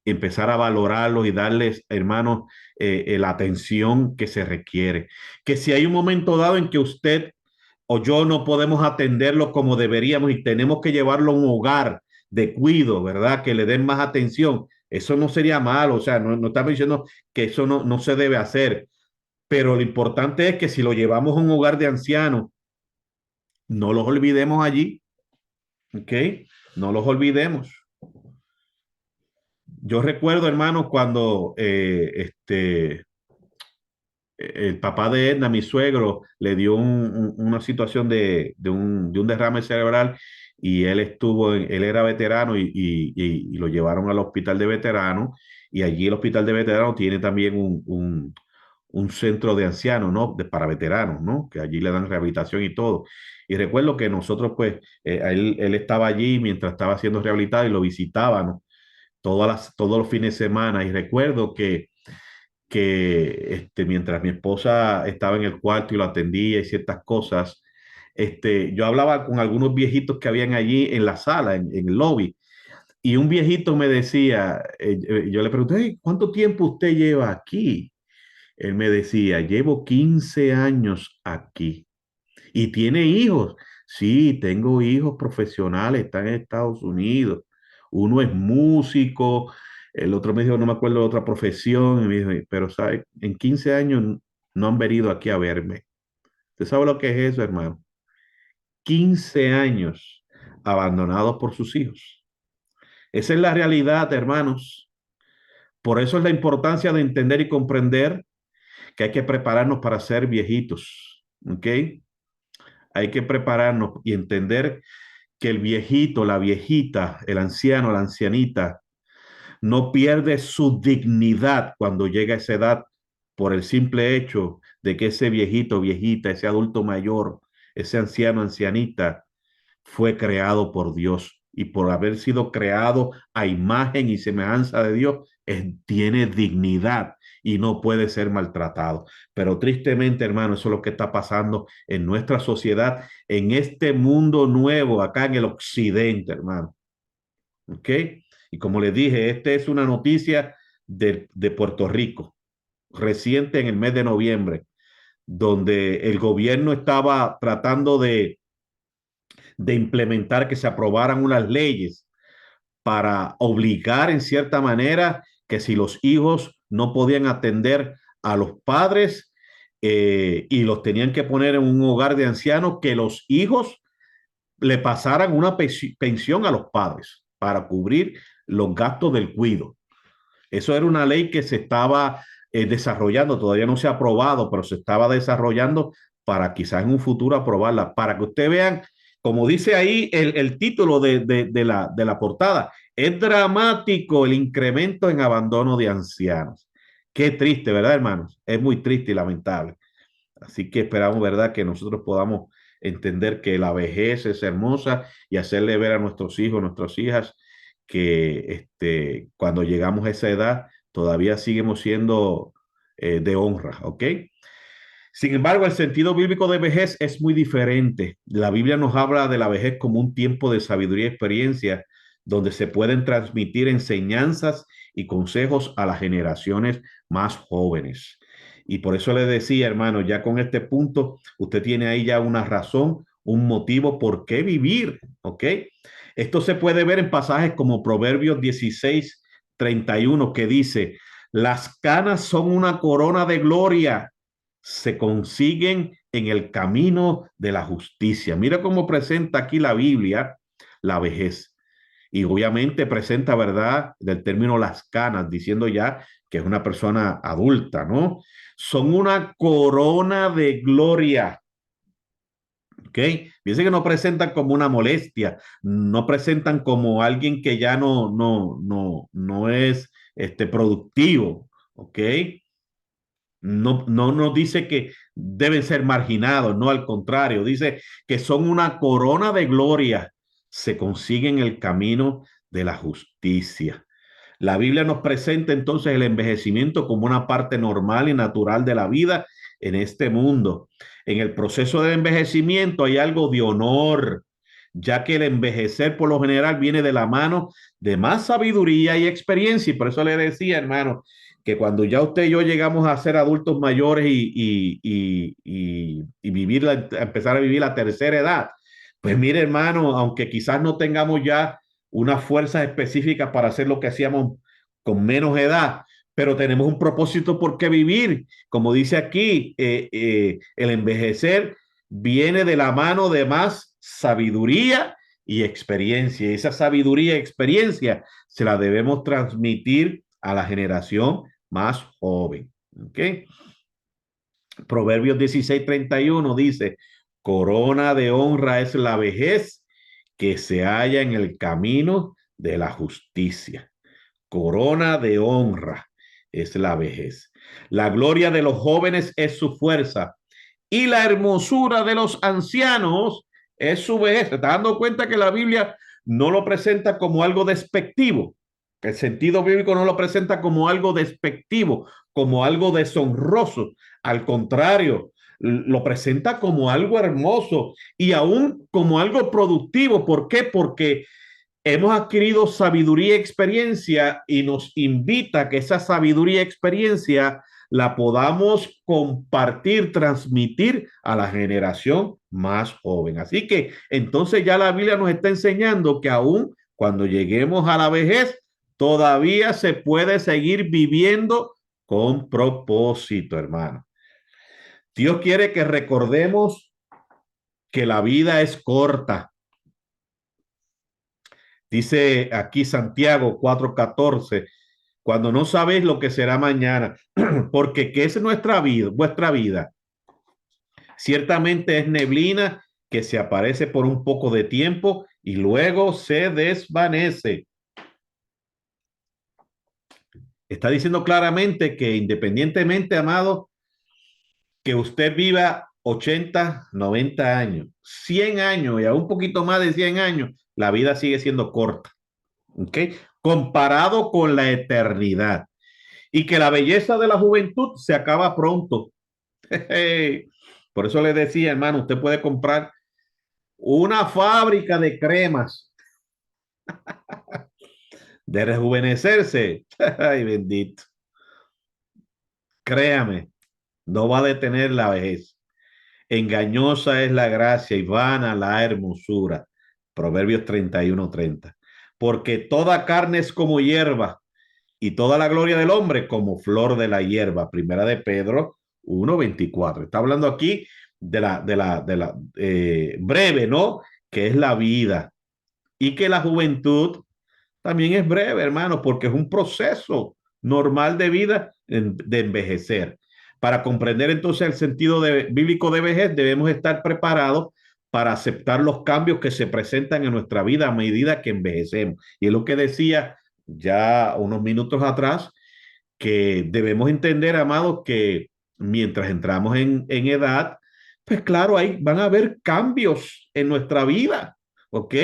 empezar a valorarlos y darles, hermanos, la atención que se requiere. Que si hay un momento dado en que usted o yo no podemos atenderlo como deberíamos y tenemos que llevarlo a un hogar de cuido, ¿verdad? Que le den más atención. Eso no sería malo, o sea, no estamos diciendo que eso no se debe hacer, pero lo importante es que si lo llevamos a un hogar de ancianos, no los olvidemos allí, ¿ok? No los olvidemos. Yo recuerdo, hermanos, cuando el papá de Edna, mi suegro, le dio una situación de un derrame cerebral y él era veterano y lo llevaron al hospital de veteranos y allí el hospital de veteranos tiene también un centro de ancianos, ¿no? Para veteranos, ¿no? Que allí le dan rehabilitación y todo. Y recuerdo que nosotros, pues, él estaba allí mientras estaba siendo rehabilitado y lo visitábamos todos los fines de semana y recuerdo que mientras mi esposa estaba en el cuarto y lo atendía y ciertas cosas, yo hablaba con algunos viejitos que habían allí en la sala, en el lobby, y un viejito me decía, yo le pregunté: "Hey, ¿cuánto tiempo usted lleva aquí?". Él me decía: "Llevo 15 años aquí". ¿Y tiene hijos? Sí, tengo hijos profesionales, están en Estados Unidos. Uno es músico, el otro me dijo, no me acuerdo de otra profesión, y me dijo, pero sabe, en 15 años no han venido aquí a verme. ¿Usted sabe lo que es eso, hermano? 15 años abandonados por sus hijos. Esa es la realidad, hermanos. Por eso es la importancia de entender y comprender que hay que prepararnos para ser viejitos, ¿ok? Hay que prepararnos y entender que el viejito, la viejita, el anciano, la ancianita, no pierde su dignidad cuando llega a esa edad por el simple hecho de que ese viejito, viejita, ese adulto mayor, ese anciano, ancianita, fue creado por Dios y por haber sido creado a imagen y semejanza de Dios, tiene dignidad y no puede ser maltratado. Pero tristemente, hermano, eso es lo que está pasando en nuestra sociedad, en este mundo nuevo, acá en el occidente, hermano. ¿Ok? Y como les dije, esta es una noticia de Puerto Rico, reciente en el mes de noviembre, donde el gobierno estaba tratando de implementar que se aprobaran unas leyes para obligar en cierta manera que si los hijos no podían atender a los padres y los tenían que poner en un hogar de ancianos, que los hijos le pasaran una pensión a los padres para cubrir los gastos del cuido. Eso era una ley que se estaba desarrollando, todavía no se ha aprobado, pero se estaba desarrollando para quizás en un futuro aprobarla, para que ustedes vean como dice ahí el título de la portada, es dramático el incremento en abandono de ancianos. Qué triste, ¿verdad, hermanos? Es muy triste y lamentable. Así que esperamos, ¿verdad?, que nosotros podamos entender que la vejez es hermosa y hacerle ver a nuestros hijos, nuestras hijas, que cuando llegamos a esa edad todavía seguimos siendo de honra, ¿ok? Sin embargo, el sentido bíblico de vejez es muy diferente. La Biblia nos habla de la vejez como un tiempo de sabiduría y experiencia donde se pueden transmitir enseñanzas y consejos a las generaciones más jóvenes. Y por eso le decía, hermano, ya con este punto, usted tiene ahí ya una razón, un motivo por qué vivir, ¿ok? Esto se puede ver en pasajes como Proverbios 16:31, que dice, las canas son una corona de gloria, se consiguen en el camino de la justicia. Mira cómo presenta aquí la Biblia la vejez. Y obviamente presenta, ¿verdad?, del término las canas, diciendo ya que es una persona adulta, ¿no? Son una corona de gloria. ¿Ok? Fíjense que no presentan como una molestia, no presentan como alguien que ya no es productivo. ¿Ok? No nos dice que deben ser marginados, no, al contrario, dice que son una corona de gloria, se consigue en el camino de la justicia. La Biblia nos presenta entonces el envejecimiento como una parte normal y natural de la vida en este mundo. En el proceso de envejecimiento hay algo de honor, ya que el envejecer por lo general viene de la mano de más sabiduría y experiencia. Y por eso le decía, hermano, que cuando ya usted y yo llegamos a ser adultos mayores y vivir empezar a vivir la tercera edad, pues mire, hermano, aunque quizás no tengamos ya unas fuerzas específicas para hacer lo que hacíamos con menos edad, pero tenemos un propósito por qué vivir. Como dice aquí, el envejecer viene de la mano de más sabiduría y experiencia. Y esa sabiduría y experiencia se la debemos transmitir a la generación más joven. ¿Ok? Proverbios 16:31 dice, corona de honra es la vejez que se halla en el camino de la justicia. Corona de honra es la vejez. La gloria de los jóvenes es su fuerza y la hermosura de los ancianos es su vejez. ¿Te estás dando cuenta que la Biblia no lo presenta como algo despectivo? El sentido bíblico no lo presenta como algo despectivo, como algo deshonroso. Al contrario, lo presenta como algo hermoso y aún como algo productivo. ¿Por qué? Porque hemos adquirido sabiduría y experiencia y nos invita a que esa sabiduría y experiencia la podamos compartir, transmitir a la generación más joven. Así que entonces ya la Biblia nos está enseñando que aún cuando lleguemos a la vejez, todavía se puede seguir viviendo con propósito, hermano. Dios quiere que recordemos que la vida es corta. Dice aquí Santiago 4:14, cuando no sabéis lo que será mañana, porque ¿qué es nuestra vida? Vuestra vida ciertamente es neblina que se aparece por un poco de tiempo y luego se desvanece. Está diciendo claramente que independientemente, amado, que usted viva 80, 90 años, 100 años y aún un poquito más de 100 años, la vida sigue siendo corta. ¿Ok? Comparado con la eternidad. Y que la belleza de la juventud se acaba pronto. Por eso le decía, hermano, usted puede comprar una fábrica de cremas de rejuvenecerse. Ay, bendito. Créame, no va a detener la vejez. Engañosa es la gracia y vana la hermosura. Proverbios 31:30. Porque toda carne es como hierba y toda la gloria del hombre como flor de la hierba. Primera de Pedro 1:24. Está hablando aquí de la breve, ¿no? Que es la vida. Y que la juventud también es breve, hermano, porque es un proceso normal de vida, de envejecer. Para comprender entonces el sentido bíblico de vejez, debemos estar preparados para aceptar los cambios que se presentan en nuestra vida a medida que envejecemos. Y es lo que decía ya unos minutos atrás, que debemos entender, amados, que mientras entramos en edad, pues claro, ahí van a haber cambios en nuestra vida, ¿ok?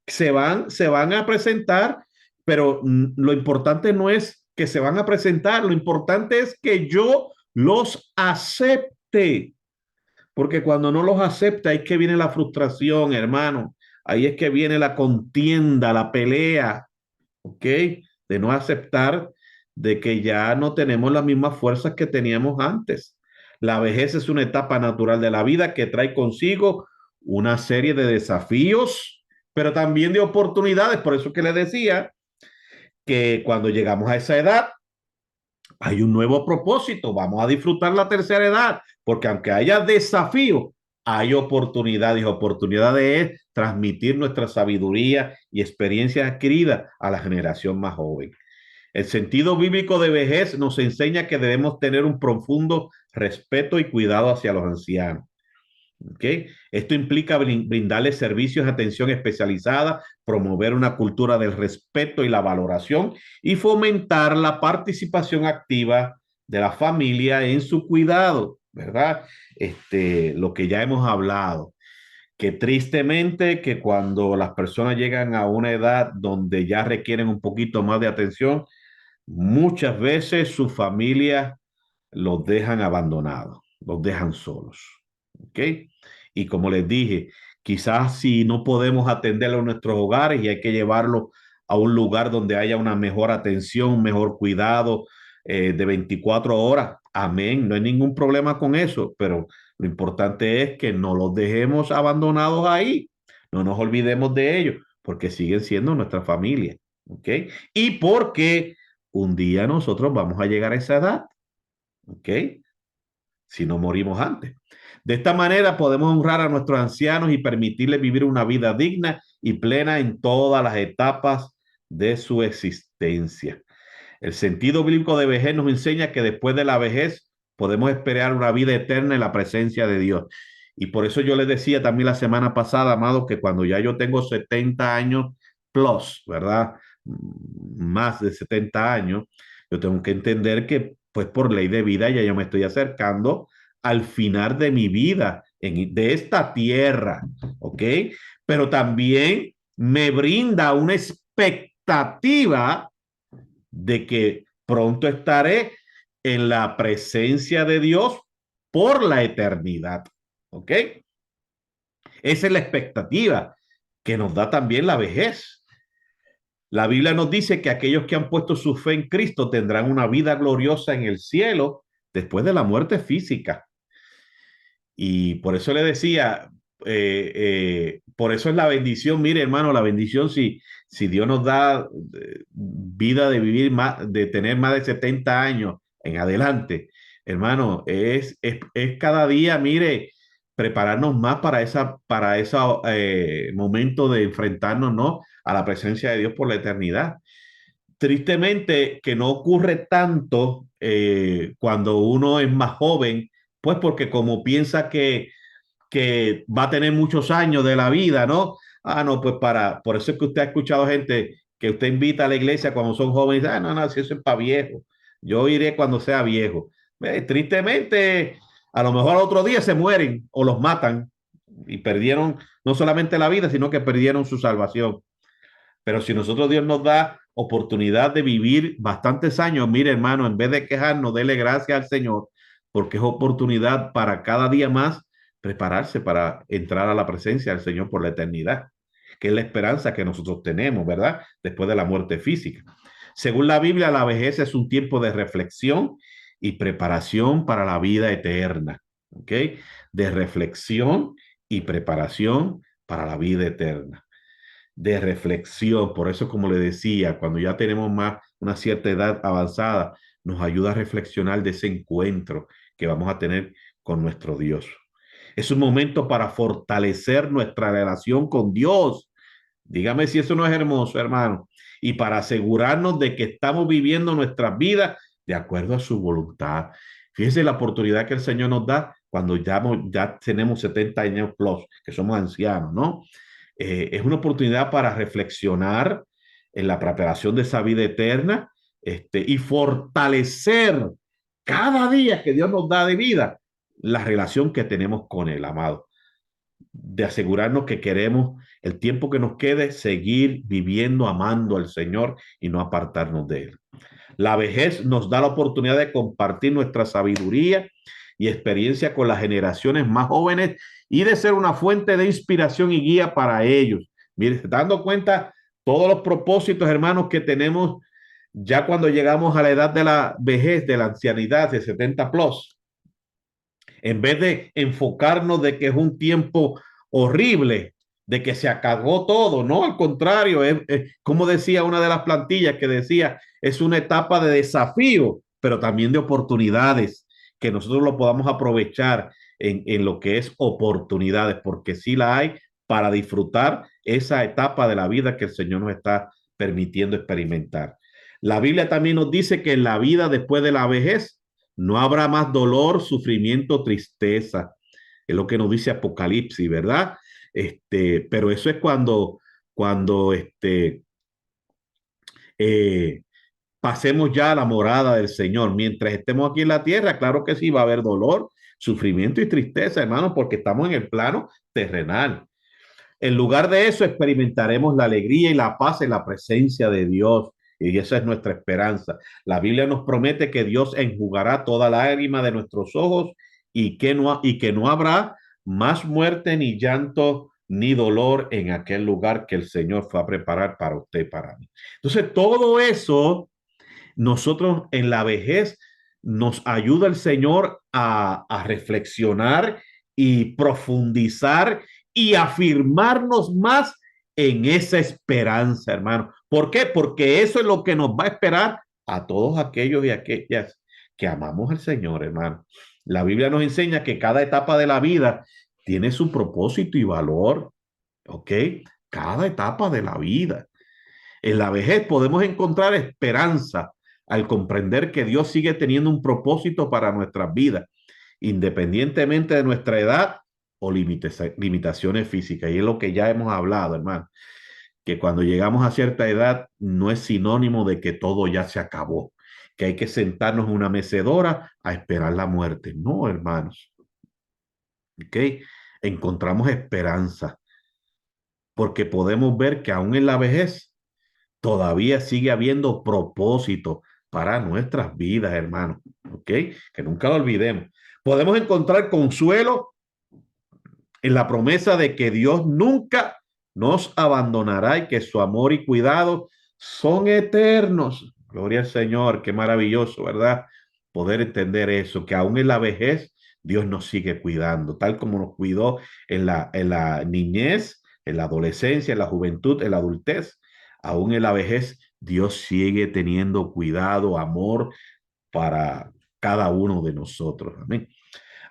Se van a presentar, pero lo importante no es que se van a presentar, lo importante es que yo los acepte, porque cuando no los acepta, ahí es que viene la frustración, hermano, ahí es que viene la contienda, la pelea, ¿ok? De no aceptar de que ya no tenemos las mismas fuerzas que teníamos antes. La vejez es una etapa natural de la vida que trae consigo una serie de desafíos, pero también de oportunidades. Por eso que le decía que cuando llegamos a esa edad, hay un nuevo propósito. Vamos a disfrutar la tercera edad, porque aunque haya desafíos, hay oportunidades. Oportunidades es transmitir nuestra sabiduría y experiencia adquirida a la generación más joven. El sentido bíblico de vejez nos enseña que debemos tener un profundo respeto y cuidado hacia los ancianos. ¿Okay? Esto implica brindarles servicios de atención especializada, promover una cultura del respeto y la valoración y fomentar la participación activa de la familia en su cuidado, ¿verdad? Lo que ya hemos hablado, que tristemente que cuando las personas llegan a una edad donde ya requieren un poquito más de atención, muchas veces su familia los dejan abandonados, los dejan solos. ¿Ok? Y como les dije, quizás si no podemos atenderlo en nuestros hogares y hay que llevarlo a un lugar donde haya una mejor atención, un mejor cuidado de 24 horas, amén, no hay ningún problema con eso, pero lo importante es que no los dejemos abandonados ahí, no nos olvidemos de ellos, porque siguen siendo nuestra familia, ¿ok? Y porque un día nosotros vamos a llegar a esa edad, ¿ok? Si no morimos antes. De esta manera podemos honrar a nuestros ancianos y permitirles vivir una vida digna y plena en todas las etapas de su existencia. El sentido bíblico de vejez nos enseña que después de la vejez podemos esperar una vida eterna en la presencia de Dios. Y por eso yo les decía también la semana pasada, amados, que cuando ya yo tengo 70 años plus, ¿verdad? Más de 70 años, yo tengo que entender que, pues por ley de vida, ya yo me estoy acercando al final de mi vida de esta tierra, ¿ok? Pero también me brinda una expectativa de que pronto estaré en la presencia de Dios por la eternidad, ¿ok? Esa es la expectativa que nos da también la vejez. La Biblia nos dice que aquellos que han puesto su fe en Cristo tendrán una vida gloriosa en el cielo después de la muerte física. Y por eso le decía, por eso es la bendición, mire hermano, la bendición si Dios nos da vida de vivir más, de tener más de 70 años en adelante, hermano, es cada día, mire, prepararnos más para ese momento de enfrentarnos, ¿no? A la presencia de Dios por la eternidad. Tristemente que no ocurre tanto cuando uno es más joven, pues porque como piensa que va a tener muchos años de la vida, ¿no? Ah, no, pues por eso es que usted ha escuchado gente que usted invita a la iglesia cuando son jóvenes, ah, no, no, si eso es para viejo, yo iré cuando sea viejo. Tristemente, a lo mejor otro día se mueren o los matan y perdieron no solamente la vida, sino que perdieron su salvación. Pero si nosotros Dios nos da oportunidad de vivir bastantes años, mire hermano, en vez de quejarnos, dele gracias al Señor, porque es oportunidad para cada día más prepararse para entrar a la presencia del Señor por la eternidad, que es la esperanza que nosotros tenemos, ¿verdad? Después de la muerte física. Según la Biblia, la vejez es un tiempo de reflexión y preparación para la vida eterna, ¿ok? De reflexión y preparación para la vida eterna, de reflexión. Por eso, como le decía, cuando ya tenemos más una cierta edad avanzada, nos ayuda a reflexionar de ese encuentro que vamos a tener con nuestro Dios. Es un momento para fortalecer nuestra relación con Dios. Dígame si eso no es hermoso, hermano. Y para asegurarnos de que estamos viviendo nuestras vidas de acuerdo a su voluntad. Fíjense la oportunidad que el Señor nos da cuando ya tenemos 70 años plus, que somos ancianos, ¿no? Es una oportunidad para reflexionar en la preparación de esa vida eterna, y fortalecer cada día que Dios nos da de vida la relación que tenemos con Él, amado, de asegurarnos que queremos el tiempo que nos quede seguir viviendo, amando al Señor y no apartarnos de Él. La vejez nos da la oportunidad de compartir nuestra sabiduría y experiencia con las generaciones más jóvenes y de ser una fuente de inspiración y guía para ellos. Mire, dando cuenta todos los propósitos, hermanos, que tenemos ya cuando llegamos a la edad de la vejez, de la ancianidad, de 70 plus, en vez de enfocarnos de que es un tiempo horrible, de que se acabó todo, no, al contrario, como decía una de las plantillas que decía, es una etapa de desafío, pero también de oportunidades, que nosotros lo podamos aprovechar en lo que es oportunidades, porque sí la hay para disfrutar esa etapa de la vida que el Señor nos está permitiendo experimentar. La Biblia también nos dice que en la vida después de la vejez no habrá más dolor, sufrimiento, tristeza. Es lo que nos dice Apocalipsis, ¿verdad? Pero eso es cuando eh, pasemos ya a la morada del Señor. Mientras estemos aquí en la tierra, claro que sí, va a haber dolor, sufrimiento y tristeza, hermanos, porque estamos en el plano terrenal. En lugar de eso, experimentaremos la alegría y la paz en la presencia de Dios. Y esa es nuestra esperanza. La Biblia nos promete que Dios enjugará toda lágrima de nuestros ojos y que no habrá más muerte, ni llanto, ni dolor en aquel lugar que el Señor fue a preparar para usted y para mí. Entonces, todo eso, nosotros en la vejez, nos ayuda el Señor a reflexionar y profundizar y afirmarnos más en esa esperanza, hermano. ¿Por qué? Porque eso es lo que nos va a esperar a todos aquellos y aquellas que amamos al Señor, hermano. La Biblia nos enseña que cada etapa de la vida tiene su propósito y valor, ¿ok? Cada etapa de la vida. En la vejez podemos encontrar esperanza al comprender que Dios sigue teniendo un propósito para nuestras vidas, independientemente de nuestra edad o limitaciones físicas. Y es lo que ya hemos hablado, hermano, que cuando llegamos a cierta edad no es sinónimo de que todo ya se acabó, que hay que sentarnos en una mecedora a esperar la muerte. No, hermanos, ¿ok? Encontramos esperanza porque podemos ver que aún en la vejez todavía sigue habiendo propósito para nuestras vidas, hermano. ¿Ok? Que nunca lo olvidemos. Podemos encontrar consuelo en la promesa de que Dios nunca nos abandonará y que su amor y cuidado son eternos. Gloria al Señor, qué maravilloso, ¿verdad? Poder entender eso, que aún en la vejez Dios nos sigue cuidando, tal como nos cuidó en la niñez, en la adolescencia, en la juventud, en la adultez. Aún en la vejez, Dios sigue teniendo cuidado, amor para cada uno de nosotros. Amén.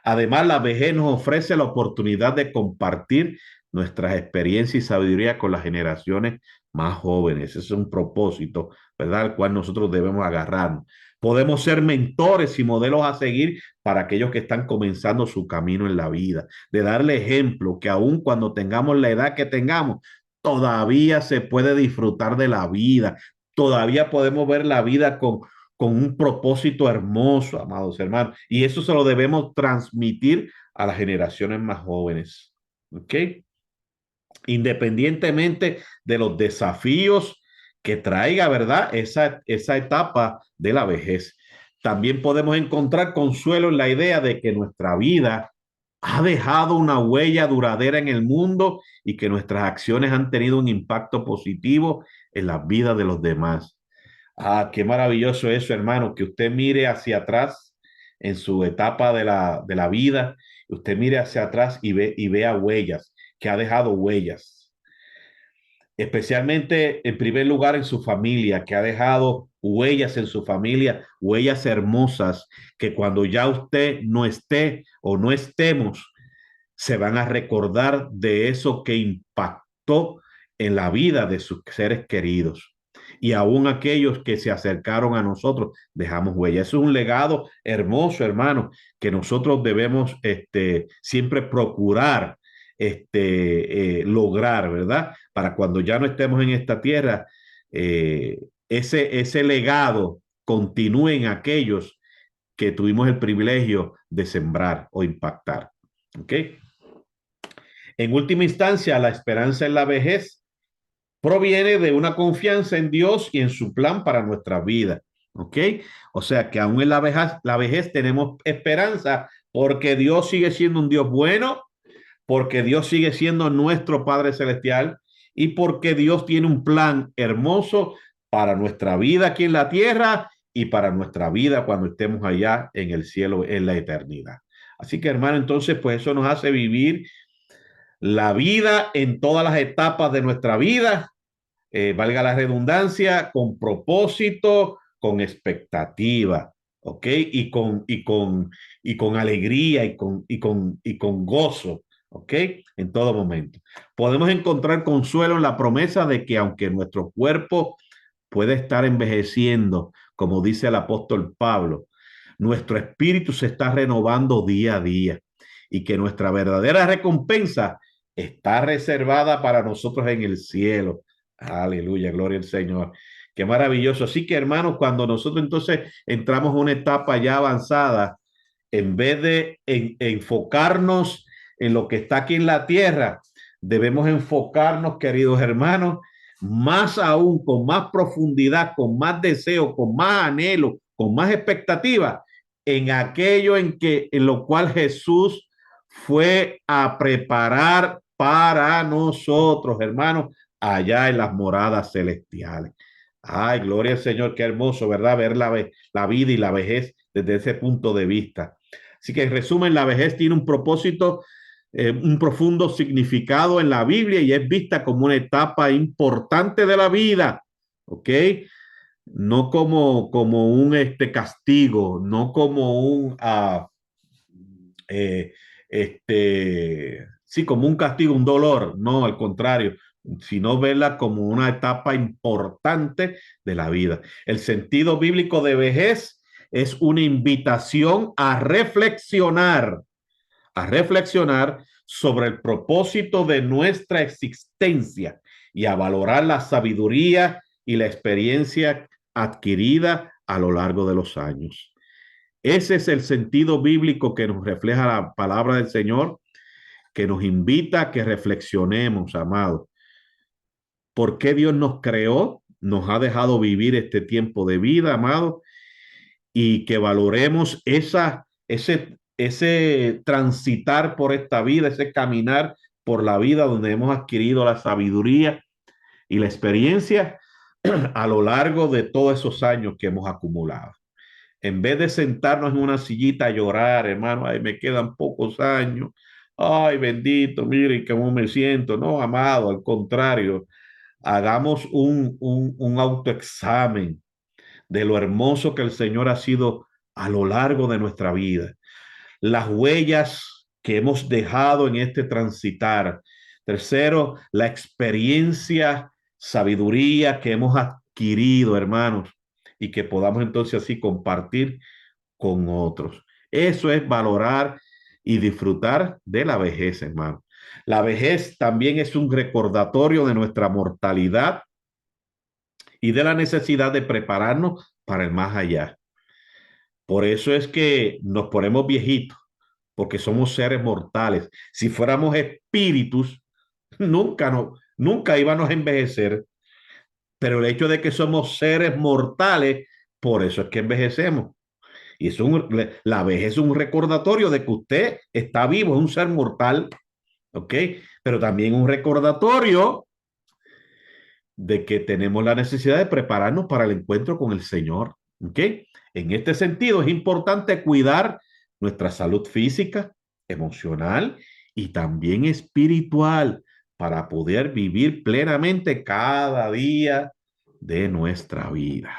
Además, la vejez nos ofrece la oportunidad de compartir nuestras experiencias y sabiduría con las generaciones más jóvenes. Ese es un propósito, ¿verdad? Al cual nosotros debemos agarrarnos. Podemos ser mentores y modelos a seguir para aquellos que están comenzando su camino en la vida, de darle ejemplo que aun cuando tengamos la edad que tengamos, todavía se puede disfrutar de la vida, todavía podemos ver la vida con un propósito hermoso, amados hermanos. Y eso se lo debemos transmitir a las generaciones más jóvenes. ¿Ok? Independientemente de los desafíos que traiga, ¿verdad? Esa etapa de la vejez. También podemos encontrar consuelo en la idea de que nuestra vida ha dejado una huella duradera en el mundo y que nuestras acciones han tenido un impacto positivo en la vida de los demás. Ah, qué maravilloso eso, hermano, que usted mire hacia atrás en su etapa de la vida, usted mire hacia atrás y vea huellas, que ha dejado huellas, especialmente en primer lugar en su familia, que ha dejado huellas en su familia, huellas hermosas, que cuando ya usted no esté o no estemos, se van a recordar de eso que impactó en la vida de sus seres queridos. y aún aquellos que se acercaron a nosotros dejamos huella. Eso es un legado hermoso, hermano, que nosotros debemos siempre procurar lograr, ¿verdad? Para cuando ya no estemos en esta tierra, ese legado continúe en aquellos que tuvimos el privilegio de sembrar o impactar. ¿Ok? En última instancia, la esperanza en la vejez proviene de una confianza en Dios y en su plan para nuestra vida. ¿Ok? O sea que aún en la vejez tenemos esperanza porque Dios sigue siendo un Dios bueno, porque Dios sigue siendo nuestro Padre Celestial y porque Dios tiene un plan hermoso para nuestra vida aquí en la tierra y para nuestra vida cuando estemos allá en el cielo, en la eternidad. Así que hermano, entonces pues eso nos hace vivir la vida en todas las etapas de nuestra vida, valga la redundancia, con propósito, con expectativa, ¿ok? Y con alegría y con gozo, ¿ok? En todo momento. Podemos encontrar consuelo en la promesa de que aunque nuestro cuerpo puede estar envejeciendo, como dice el apóstol Pablo, nuestro espíritu se está renovando día a día y que nuestra verdadera recompensa está reservada para nosotros en el cielo. Aleluya, gloria al Señor. Qué maravilloso. Así que, hermanos, cuando nosotros entonces entramos a una etapa ya avanzada, en vez de enfocarnos en lo que está aquí en la tierra, debemos enfocarnos, queridos hermanos, más aún, con más profundidad, con más deseo, con más anhelo, con más expectativa, en aquello en lo cual Jesús fue a preparar para nosotros, hermanos, allá en las moradas celestiales. Ay, gloria al Señor, qué hermoso, ¿verdad? Ver la vida y la vejez desde ese punto de vista. Así que en resumen, la vejez tiene un propósito, un profundo significado en la Biblia y es vista como una etapa importante de la vida, ¿ok? No como un castigo, no como eh, sí, como un castigo, un dolor, no, al contrario, sino verla como una etapa importante de la vida. El sentido bíblico de vejez es una invitación a reflexionar sobre el propósito de nuestra existencia y a valorar la sabiduría y la experiencia adquirida a lo largo de los años. Ese es el sentido bíblico que nos refleja la palabra del Señor, que nos invita a que reflexionemos, amados. ¿Por qué Dios nos creó? Nos ha dejado vivir este tiempo de vida, amados, y que valoremos ese transitar por esta vida, ese caminar por la vida donde hemos adquirido la sabiduría y la experiencia a lo largo de todos esos años que hemos acumulado. En vez de sentarnos en una sillita a llorar, hermano, ay, me quedan pocos años, ay, bendito, mire cómo me siento. No, amado, al contrario, hagamos un autoexamen de lo hermoso que el Señor ha sido a lo largo de nuestra vida, las huellas que hemos dejado en este transitar. Tercero, la experiencia, sabiduría que hemos adquirido, hermanos, y que podamos entonces así compartir con otros. Eso es valorar y disfrutar de la vejez, hermano. La vejez también es un recordatorio de nuestra mortalidad y de la necesidad de prepararnos para el más allá. Por eso es que nos ponemos viejitos, porque somos seres mortales. Si fuéramos espíritus, nunca íbamos a envejecer, pero el hecho de que somos seres mortales, por eso es que envejecemos. Y la vejez es un recordatorio de que usted está vivo, es un ser mortal, ¿ok? Pero también un recordatorio de que tenemos la necesidad de prepararnos para el encuentro con el Señor, ¿ok? En este sentido, es importante cuidar nuestra salud física, emocional y también espiritual para poder vivir plenamente cada día de nuestra vida.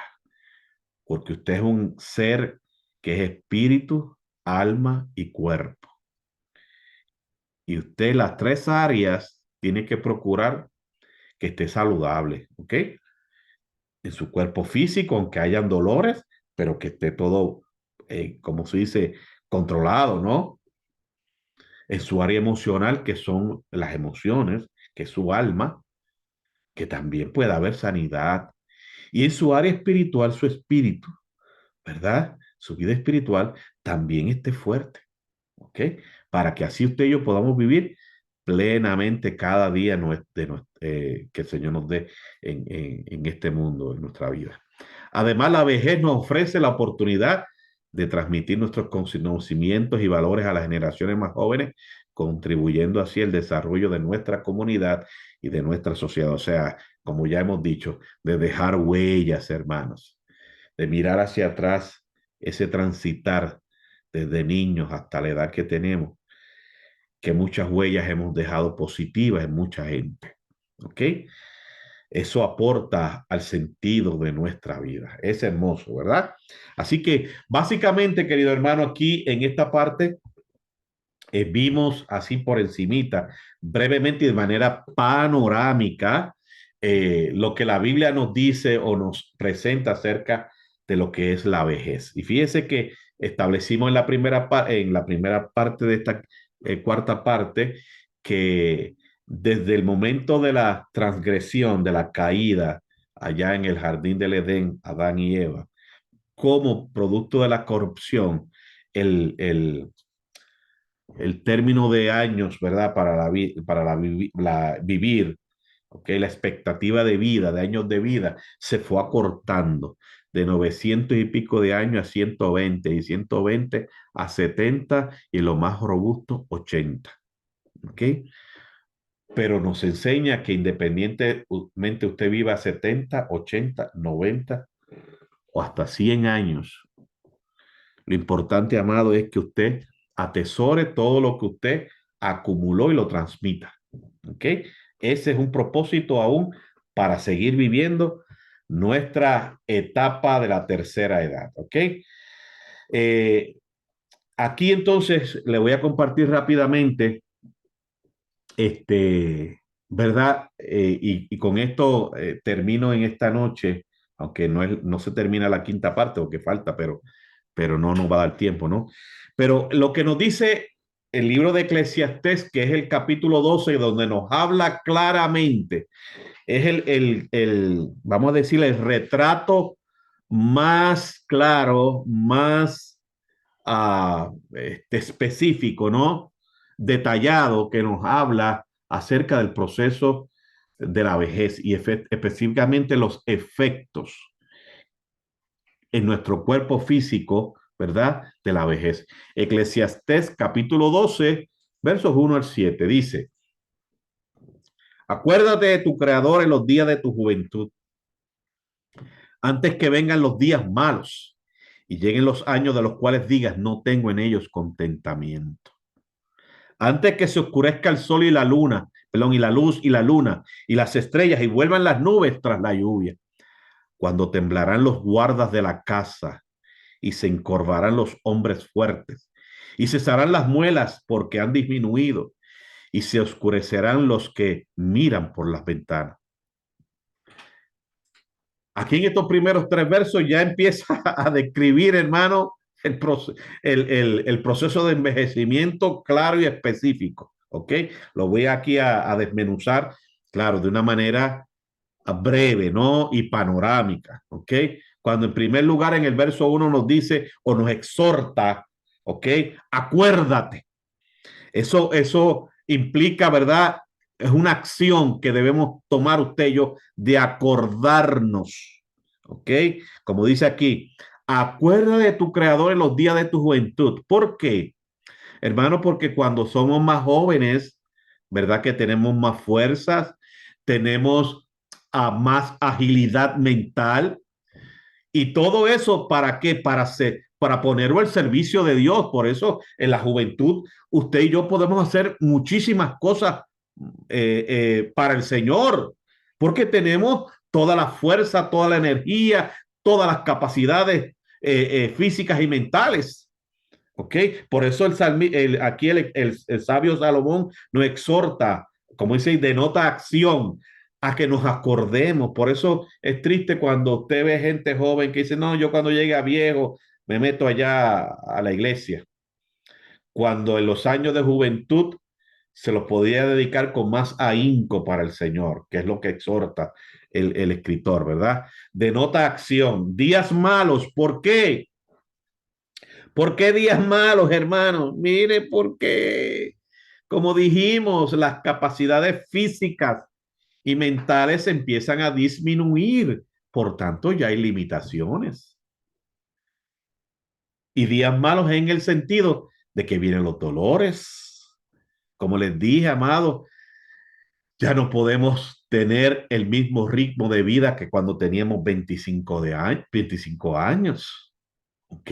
Porque usted es un ser que es espíritu, alma y cuerpo. Y usted las tres áreas tiene que procurar que esté saludable, ¿ok? en su cuerpo físico, aunque hayan dolores, pero que esté todo, como se dice, controlado, ¿no? En su área emocional, que son las emociones, que es su alma, que también puede haber sanidad. Y en su área espiritual, su espíritu, ¿verdad? Su vida espiritual también esté fuerte, ¿ok? Para que así usted y yo podamos vivir plenamente cada día que el Señor nos dé en este mundo, en nuestra vida. Además, la vejez nos ofrece la oportunidad de transmitir nuestros conocimientos y valores a las generaciones más jóvenes, contribuyendo así al desarrollo de nuestra comunidad y de nuestra sociedad. O sea, como ya hemos dicho, de dejar huellas, hermanos, de mirar hacia atrás, ese transitar desde niños hasta la edad que tenemos, que muchas huellas hemos dejado positivas en mucha gente. ¿Ok? Eso aporta al sentido de nuestra vida. Es hermoso, ¿verdad? Así que básicamente, querido hermano, aquí en esta parte vimos así por encimita, brevemente y de manera panorámica, lo que la Biblia nos dice o nos presenta acerca de lo que es la vejez. Y fíjese que establecimos en la primera parte de esta cuarta parte que desde el momento de la transgresión, de la caída allá en el jardín del Edén, Adán y Eva, como producto de la corrupción, el, el, el término de años, ¿verdad? Para vivir, ¿ok? La expectativa de vida, de años de vida, se fue acortando de 900 y pico de años a 120 y 120 a 70 y lo más robusto 80, ¿ok? Pero nos enseña que independientemente usted viva 70, 80, 90 o hasta 100 años, lo importante, amado, es que usted atesore todo lo que usted acumuló y lo transmita. ¿Ok? Ese es un propósito aún para seguir viviendo nuestra etapa de la tercera edad. ¿Ok? Eh, Aquí entonces le voy a compartir rápidamente, ¿verdad? Y con esto termino en esta noche, aunque no se termina la quinta parte, porque falta, pero no nos va a dar tiempo, ¿no? Pero lo que nos dice el libro de Eclesiastés, que es el capítulo 12, donde nos habla claramente, es vamos a decir, el retrato más claro, más específico, ¿no? Detallado, que nos habla acerca del proceso de la vejez y específicamente los efectos en nuestro cuerpo físico, ¿verdad? De la vejez. Eclesiastés capítulo 12, versos 1 al 7, dice, acuérdate de tu creador en los días de tu juventud, antes que vengan los días malos y lleguen los años de los cuales digas, no tengo en ellos contentamiento. Antes que se oscurezca el sol y la luna, perdón, y la luz y la luna y las estrellas y vuelvan las nubes tras la lluvia, cuando temblarán los guardas de la casa y se encorvarán los hombres fuertes y cesarán las muelas porque han disminuido y se oscurecerán los que miran por las ventanas. Aquí en estos primeros tres versos ya empieza a describir, hermano, el proceso de envejecimiento claro y específico. ¿Ok? Lo voy aquí a desmenuzar, claro, de una manera breve, ¿no? Y panorámica. ¿Ok? Cuando en primer lugar en el verso 1 nos dice o nos exhorta, ¿ok? Acuérdate. Eso implica, ¿verdad? Es una acción que debemos tomar usted y yo de acordarnos, ¿ok? Como dice aquí, acuerda de tu creador en los días de tu juventud. ¿Por qué? Hermano, porque cuando somos más jóvenes, ¿verdad? Que tenemos más fuerzas, tenemos más agilidad mental, y todo eso, ¿para qué? Para ponerlo al servicio de Dios. Por eso, en la juventud, usted y yo podemos hacer muchísimas cosas para el Señor, porque tenemos toda la fuerza, toda la energía, todas las capacidades físicas y mentales. ¿Ok? Por eso aquí el sabio Salomón nos exhorta, como dice, denota acción. a que nos acordemos. Por eso es triste cuando usted ve gente joven que dice, no, yo cuando llegue a viejo me meto allá a la iglesia. Cuando en los años de juventud se los podía dedicar con más ahínco para el Señor, que es lo que exhorta el escritor, ¿verdad? Denota acción. Días malos, ¿por qué? ¿Por qué días malos, hermanos? Mire, porque, como dijimos, las capacidades físicas y mentales empiezan a disminuir. Por tanto, ya hay limitaciones. Y días malos en el sentido de que vienen los dolores. Como les dije, amados, ya no podemos tener el mismo ritmo de vida que cuando teníamos 25 años. ¿Ok?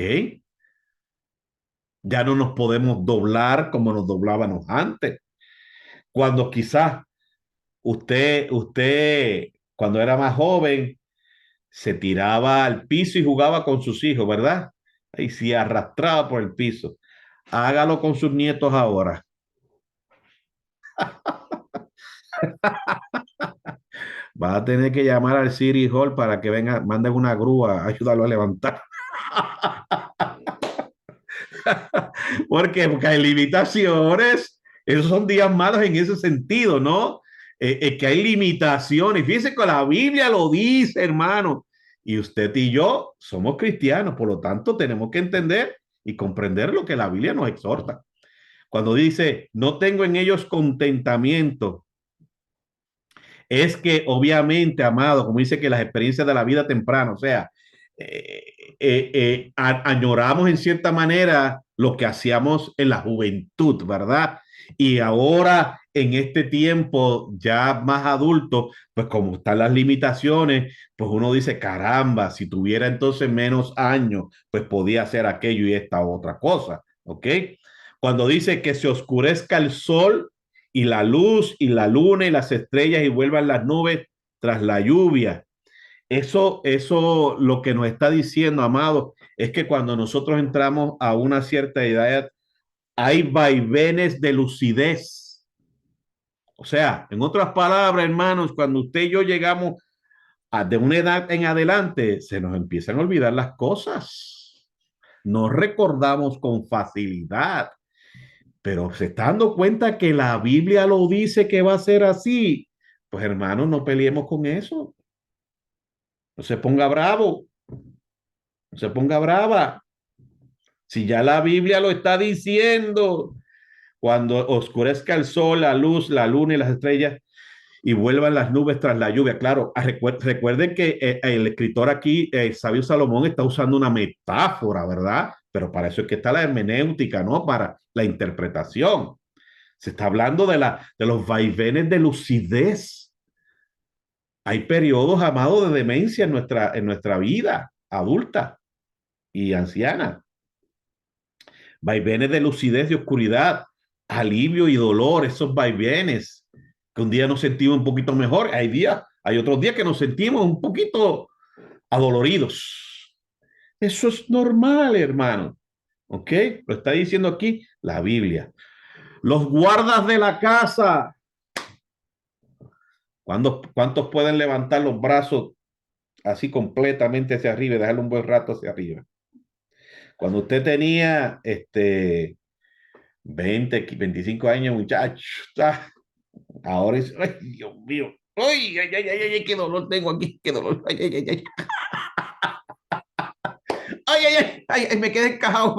Ya no nos podemos doblar como nos doblábamos antes. Cuando quizás cuando era más joven, se tiraba al piso y jugaba con sus hijos, ¿verdad? Y se arrastraba por el piso. Hágalo con sus nietos ahora. Va a tener que llamar al City Hall para que venga, manden una grúa a ayudarlo a levantar. ¿Por qué? Porque hay limitaciones. Esos son días malos en ese sentido, ¿no? Que hay limitaciones. Fíjense que la Biblia lo dice, hermano. Y usted y yo somos cristianos, por lo tanto tenemos que entender y comprender lo que la Biblia nos exhorta. Cuando dice, no tengo en ellos contentamiento, es que obviamente, amado, como dice que las experiencias de la vida temprana, o sea, eh, añoramos en cierta manera lo que hacíamos en la juventud, ¿verdad? Y ahora, en este tiempo ya más adulto, pues como están las limitaciones, pues uno dice, caramba, si tuviera entonces menos años, pues podía hacer aquello y esta otra cosa, ¿ok? Cuando dice que se oscurezca el sol y la luz y la luna y las estrellas y vuelvan las nubes tras la lluvia. Eso lo que nos está diciendo, amado, es que cuando nosotros entramos a una cierta edad, hay vaivenes de lucidez. O sea, en otras palabras, hermanos, cuando usted y yo llegamos de una edad en adelante, se nos empiezan a olvidar las cosas. No recordamos con facilidad, pero se está dando cuenta que la Biblia lo dice que va a ser así. Pues hermanos, no peleemos con eso. No se ponga bravo, no se ponga brava. Si ya la Biblia lo está diciendo, cuando oscurezca el sol, la luz, la luna y las estrellas y vuelvan las nubes tras la lluvia. Claro, recuerden que el escritor aquí, Sabio Salomón, está usando una metáfora, ¿verdad? Pero para eso es que está la hermenéutica, ¿no? Para la interpretación. Se está hablando de los vaivenes de lucidez. Hay periodos, amados, de demencia en nuestra vida adulta y anciana. Vaivenes de lucidez y oscuridad, alivio y dolor, esos vaivenes, que un día nos sentimos un poquito mejor, hay otros días que nos sentimos un poquito adoloridos. Eso es normal, hermano. ¿Ok? Lo está diciendo aquí la Biblia. Los guardas de la casa. ¿Cuántos pueden levantar los brazos así completamente hacia arriba y dejarlo un buen rato hacia arriba? Cuando usted tenía 20, 25 años, muchacho, ahora es, ay, Dios mío, ay, ay, ay, ay, ay, qué dolor tengo aquí, qué dolor, ay, ay, ay, ay, ay, ay, ay, ay, ay, me quedé encajado,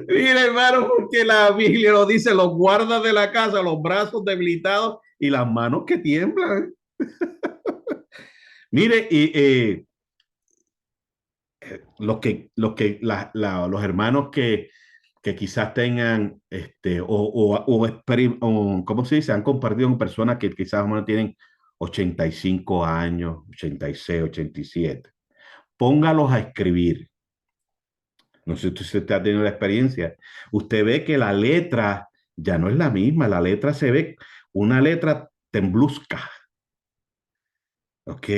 Mira, hermano, porque la Biblia lo dice, los guardas de la casa, los brazos debilitados y las manos que tiemblan. Mire, y los hermanos que quizás tengan, ¿cómo se dice? Han compartido con personas que quizás no tienen 85 años, 86, 87. Póngalos a escribir. No sé si usted ha tenido la experiencia. Usted ve que la letra ya no es la misma. La letra se ve, una letra temblusca. ¿Ok?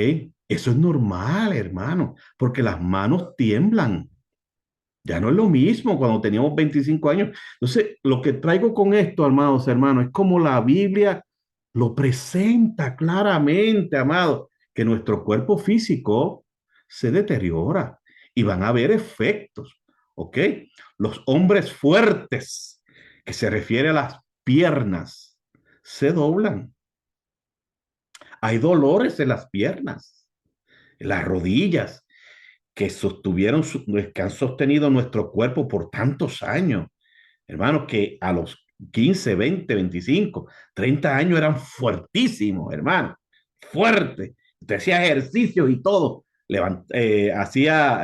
Eso es normal, hermano, porque las manos tiemblan. Ya no es lo mismo cuando teníamos 25 años. Entonces, lo que traigo con esto, hermanos, es como la Biblia lo presenta claramente, amado, que nuestro cuerpo físico se deteriora y van a haber efectos, ¿ok? Los hombres fuertes, que se refiere a las piernas, se doblan. Hay dolores en las piernas, en las rodillas, que han sostenido nuestro cuerpo por tantos años. Hermanos, que a los 15, 20, 25, 30 años eran fuertísimos, hermano, fuerte. Usted hacía ejercicios y todo. Levantaba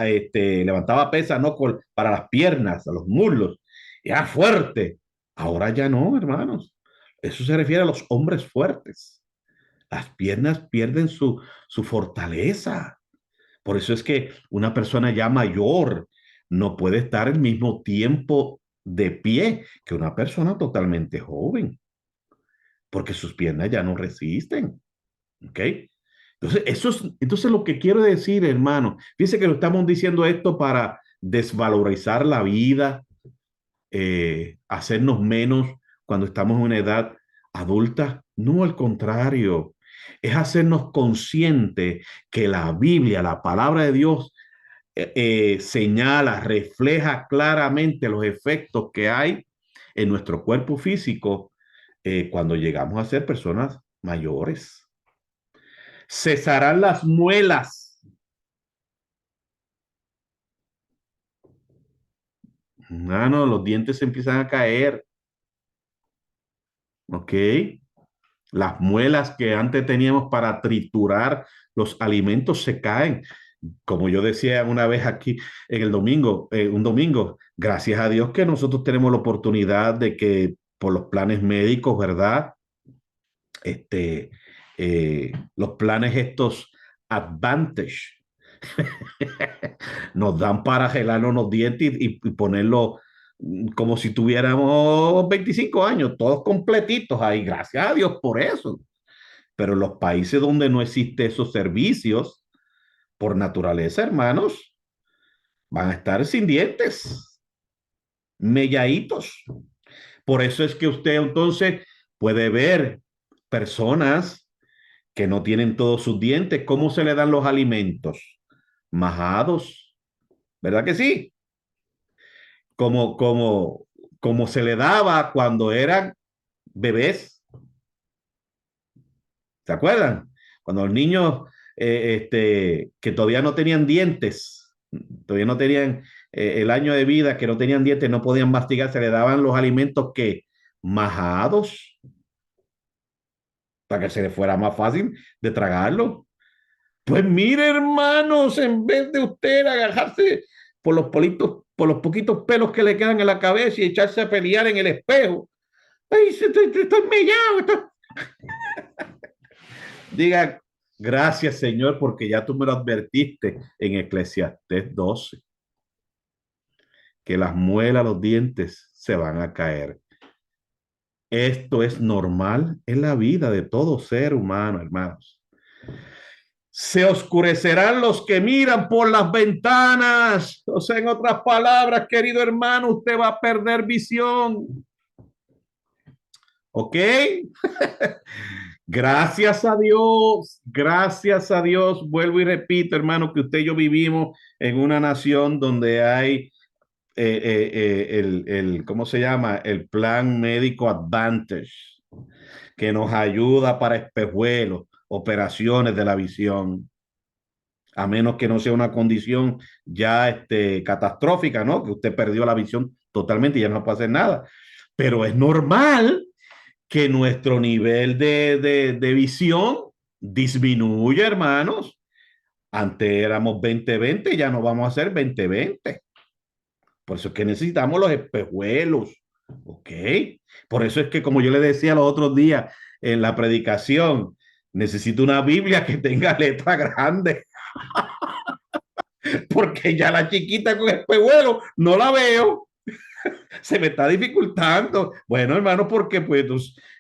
pesas, ¿no? Para las piernas, a los muslos. Era fuerte. Ahora ya no, hermanos. Eso se refiere a los hombres fuertes. Las piernas pierden su fortaleza. Por eso es que una persona ya mayor no puede estar el mismo tiempo de pie que una persona totalmente joven, porque sus piernas ya no resisten. ¿Ok? Entonces lo que quiero decir, hermano, fíjense que lo estamos diciendo esto para desvalorizar la vida, hacernos menos cuando estamos en una edad adulta. No, al contrario, es hacernos conscientes que la Biblia, la palabra de Dios, señala, refleja claramente los efectos que hay en nuestro cuerpo físico cuando llegamos a ser personas mayores. Cesarán las muelas. No, los dientes se empiezan a caer, ¿ok? Las muelas que antes teníamos para triturar los alimentos se caen. Como yo decía una vez aquí en el domingo, un domingo, gracias a Dios que nosotros tenemos la oportunidad de que por los planes médicos, ¿verdad? Este, los planes estos Advantage nos dan para gelarnos los dientes y ponerlo como si tuviéramos 25 años, todos completitos ahí. Gracias a Dios por eso. Pero en los países donde no existen esos servicios, por naturaleza, hermanos, van a estar sin dientes, melladitos. Por eso es que usted entonces puede ver personas que no tienen todos sus dientes. ¿Cómo se le dan los alimentos? Majados, ¿verdad que sí? Como, como, como se le daba cuando eran bebés. ¿Se acuerdan? Cuando los niños que todavía no tenían dientes, todavía no tenían el año de vida, que no tenían dientes, no podían mastigar, se le daban los alimentos que majados para que se le fuera más fácil de tragarlo. Pues mire, hermanos, en vez de usted agarrarse por los poquitos pelos que le quedan en la cabeza y echarse a pelear en el espejo, ay, estoy mellado. Diga, gracias, Señor, porque ya tú me lo advertiste en Eclesiastés 12, que las muelas, los dientes se van a caer. Esto es normal en la vida de todo ser humano, hermanos. Se oscurecerán los que miran por las ventanas. O sea, en otras palabras, querido hermano, usted va a perder visión. ¿Ok? Gracias a Dios, vuelvo y repito, hermano, que usted y yo vivimos en una nación donde hay ¿cómo se llama? El plan médico Advantage, que nos ayuda para espejuelos, operaciones de la visión, a menos que no sea una condición ya catastrófica, ¿no? Que usted perdió la visión totalmente y ya no puede hacer nada. Pero es normal que nuestro nivel de visión disminuya, hermanos. Antes éramos 20/20, ya no vamos a ser 20/20. Por eso es que necesitamos los espejuelos, ¿ok? Por eso es que, como yo le decía los otros días en la predicación, necesito una Biblia que tenga letra grande, porque ya la chiquita con espejuelos no la veo, se me está dificultando. Bueno, hermano, porque pues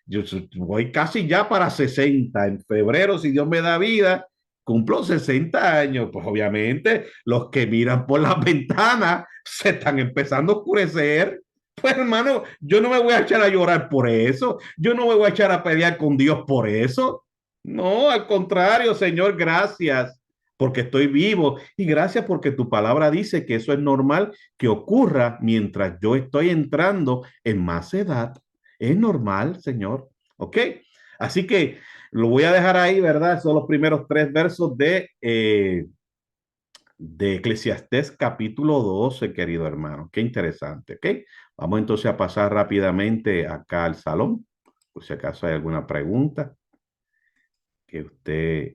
yo voy casi ya para 60 en febrero, si Dios me da vida, cumplo 60 años, pues obviamente los que miran por las ventanas se están empezando a oscurecer Pues hermano, yo no me voy a echar a llorar por eso. Yo no me voy a echar a pelear con Dios por eso. No, al contrario, Señor, gracias porque estoy vivo y gracias porque tu palabra dice que eso es normal que ocurra mientras yo estoy entrando en más edad. Es normal, Señor. ¿Ok? Así que lo voy a dejar ahí, ¿verdad? Son los primeros tres versos de Eclesiastés capítulo 12, querido hermano. Qué interesante, ¿ok? Vamos entonces a pasar rápidamente acá al salón, por si acaso hay alguna pregunta que usted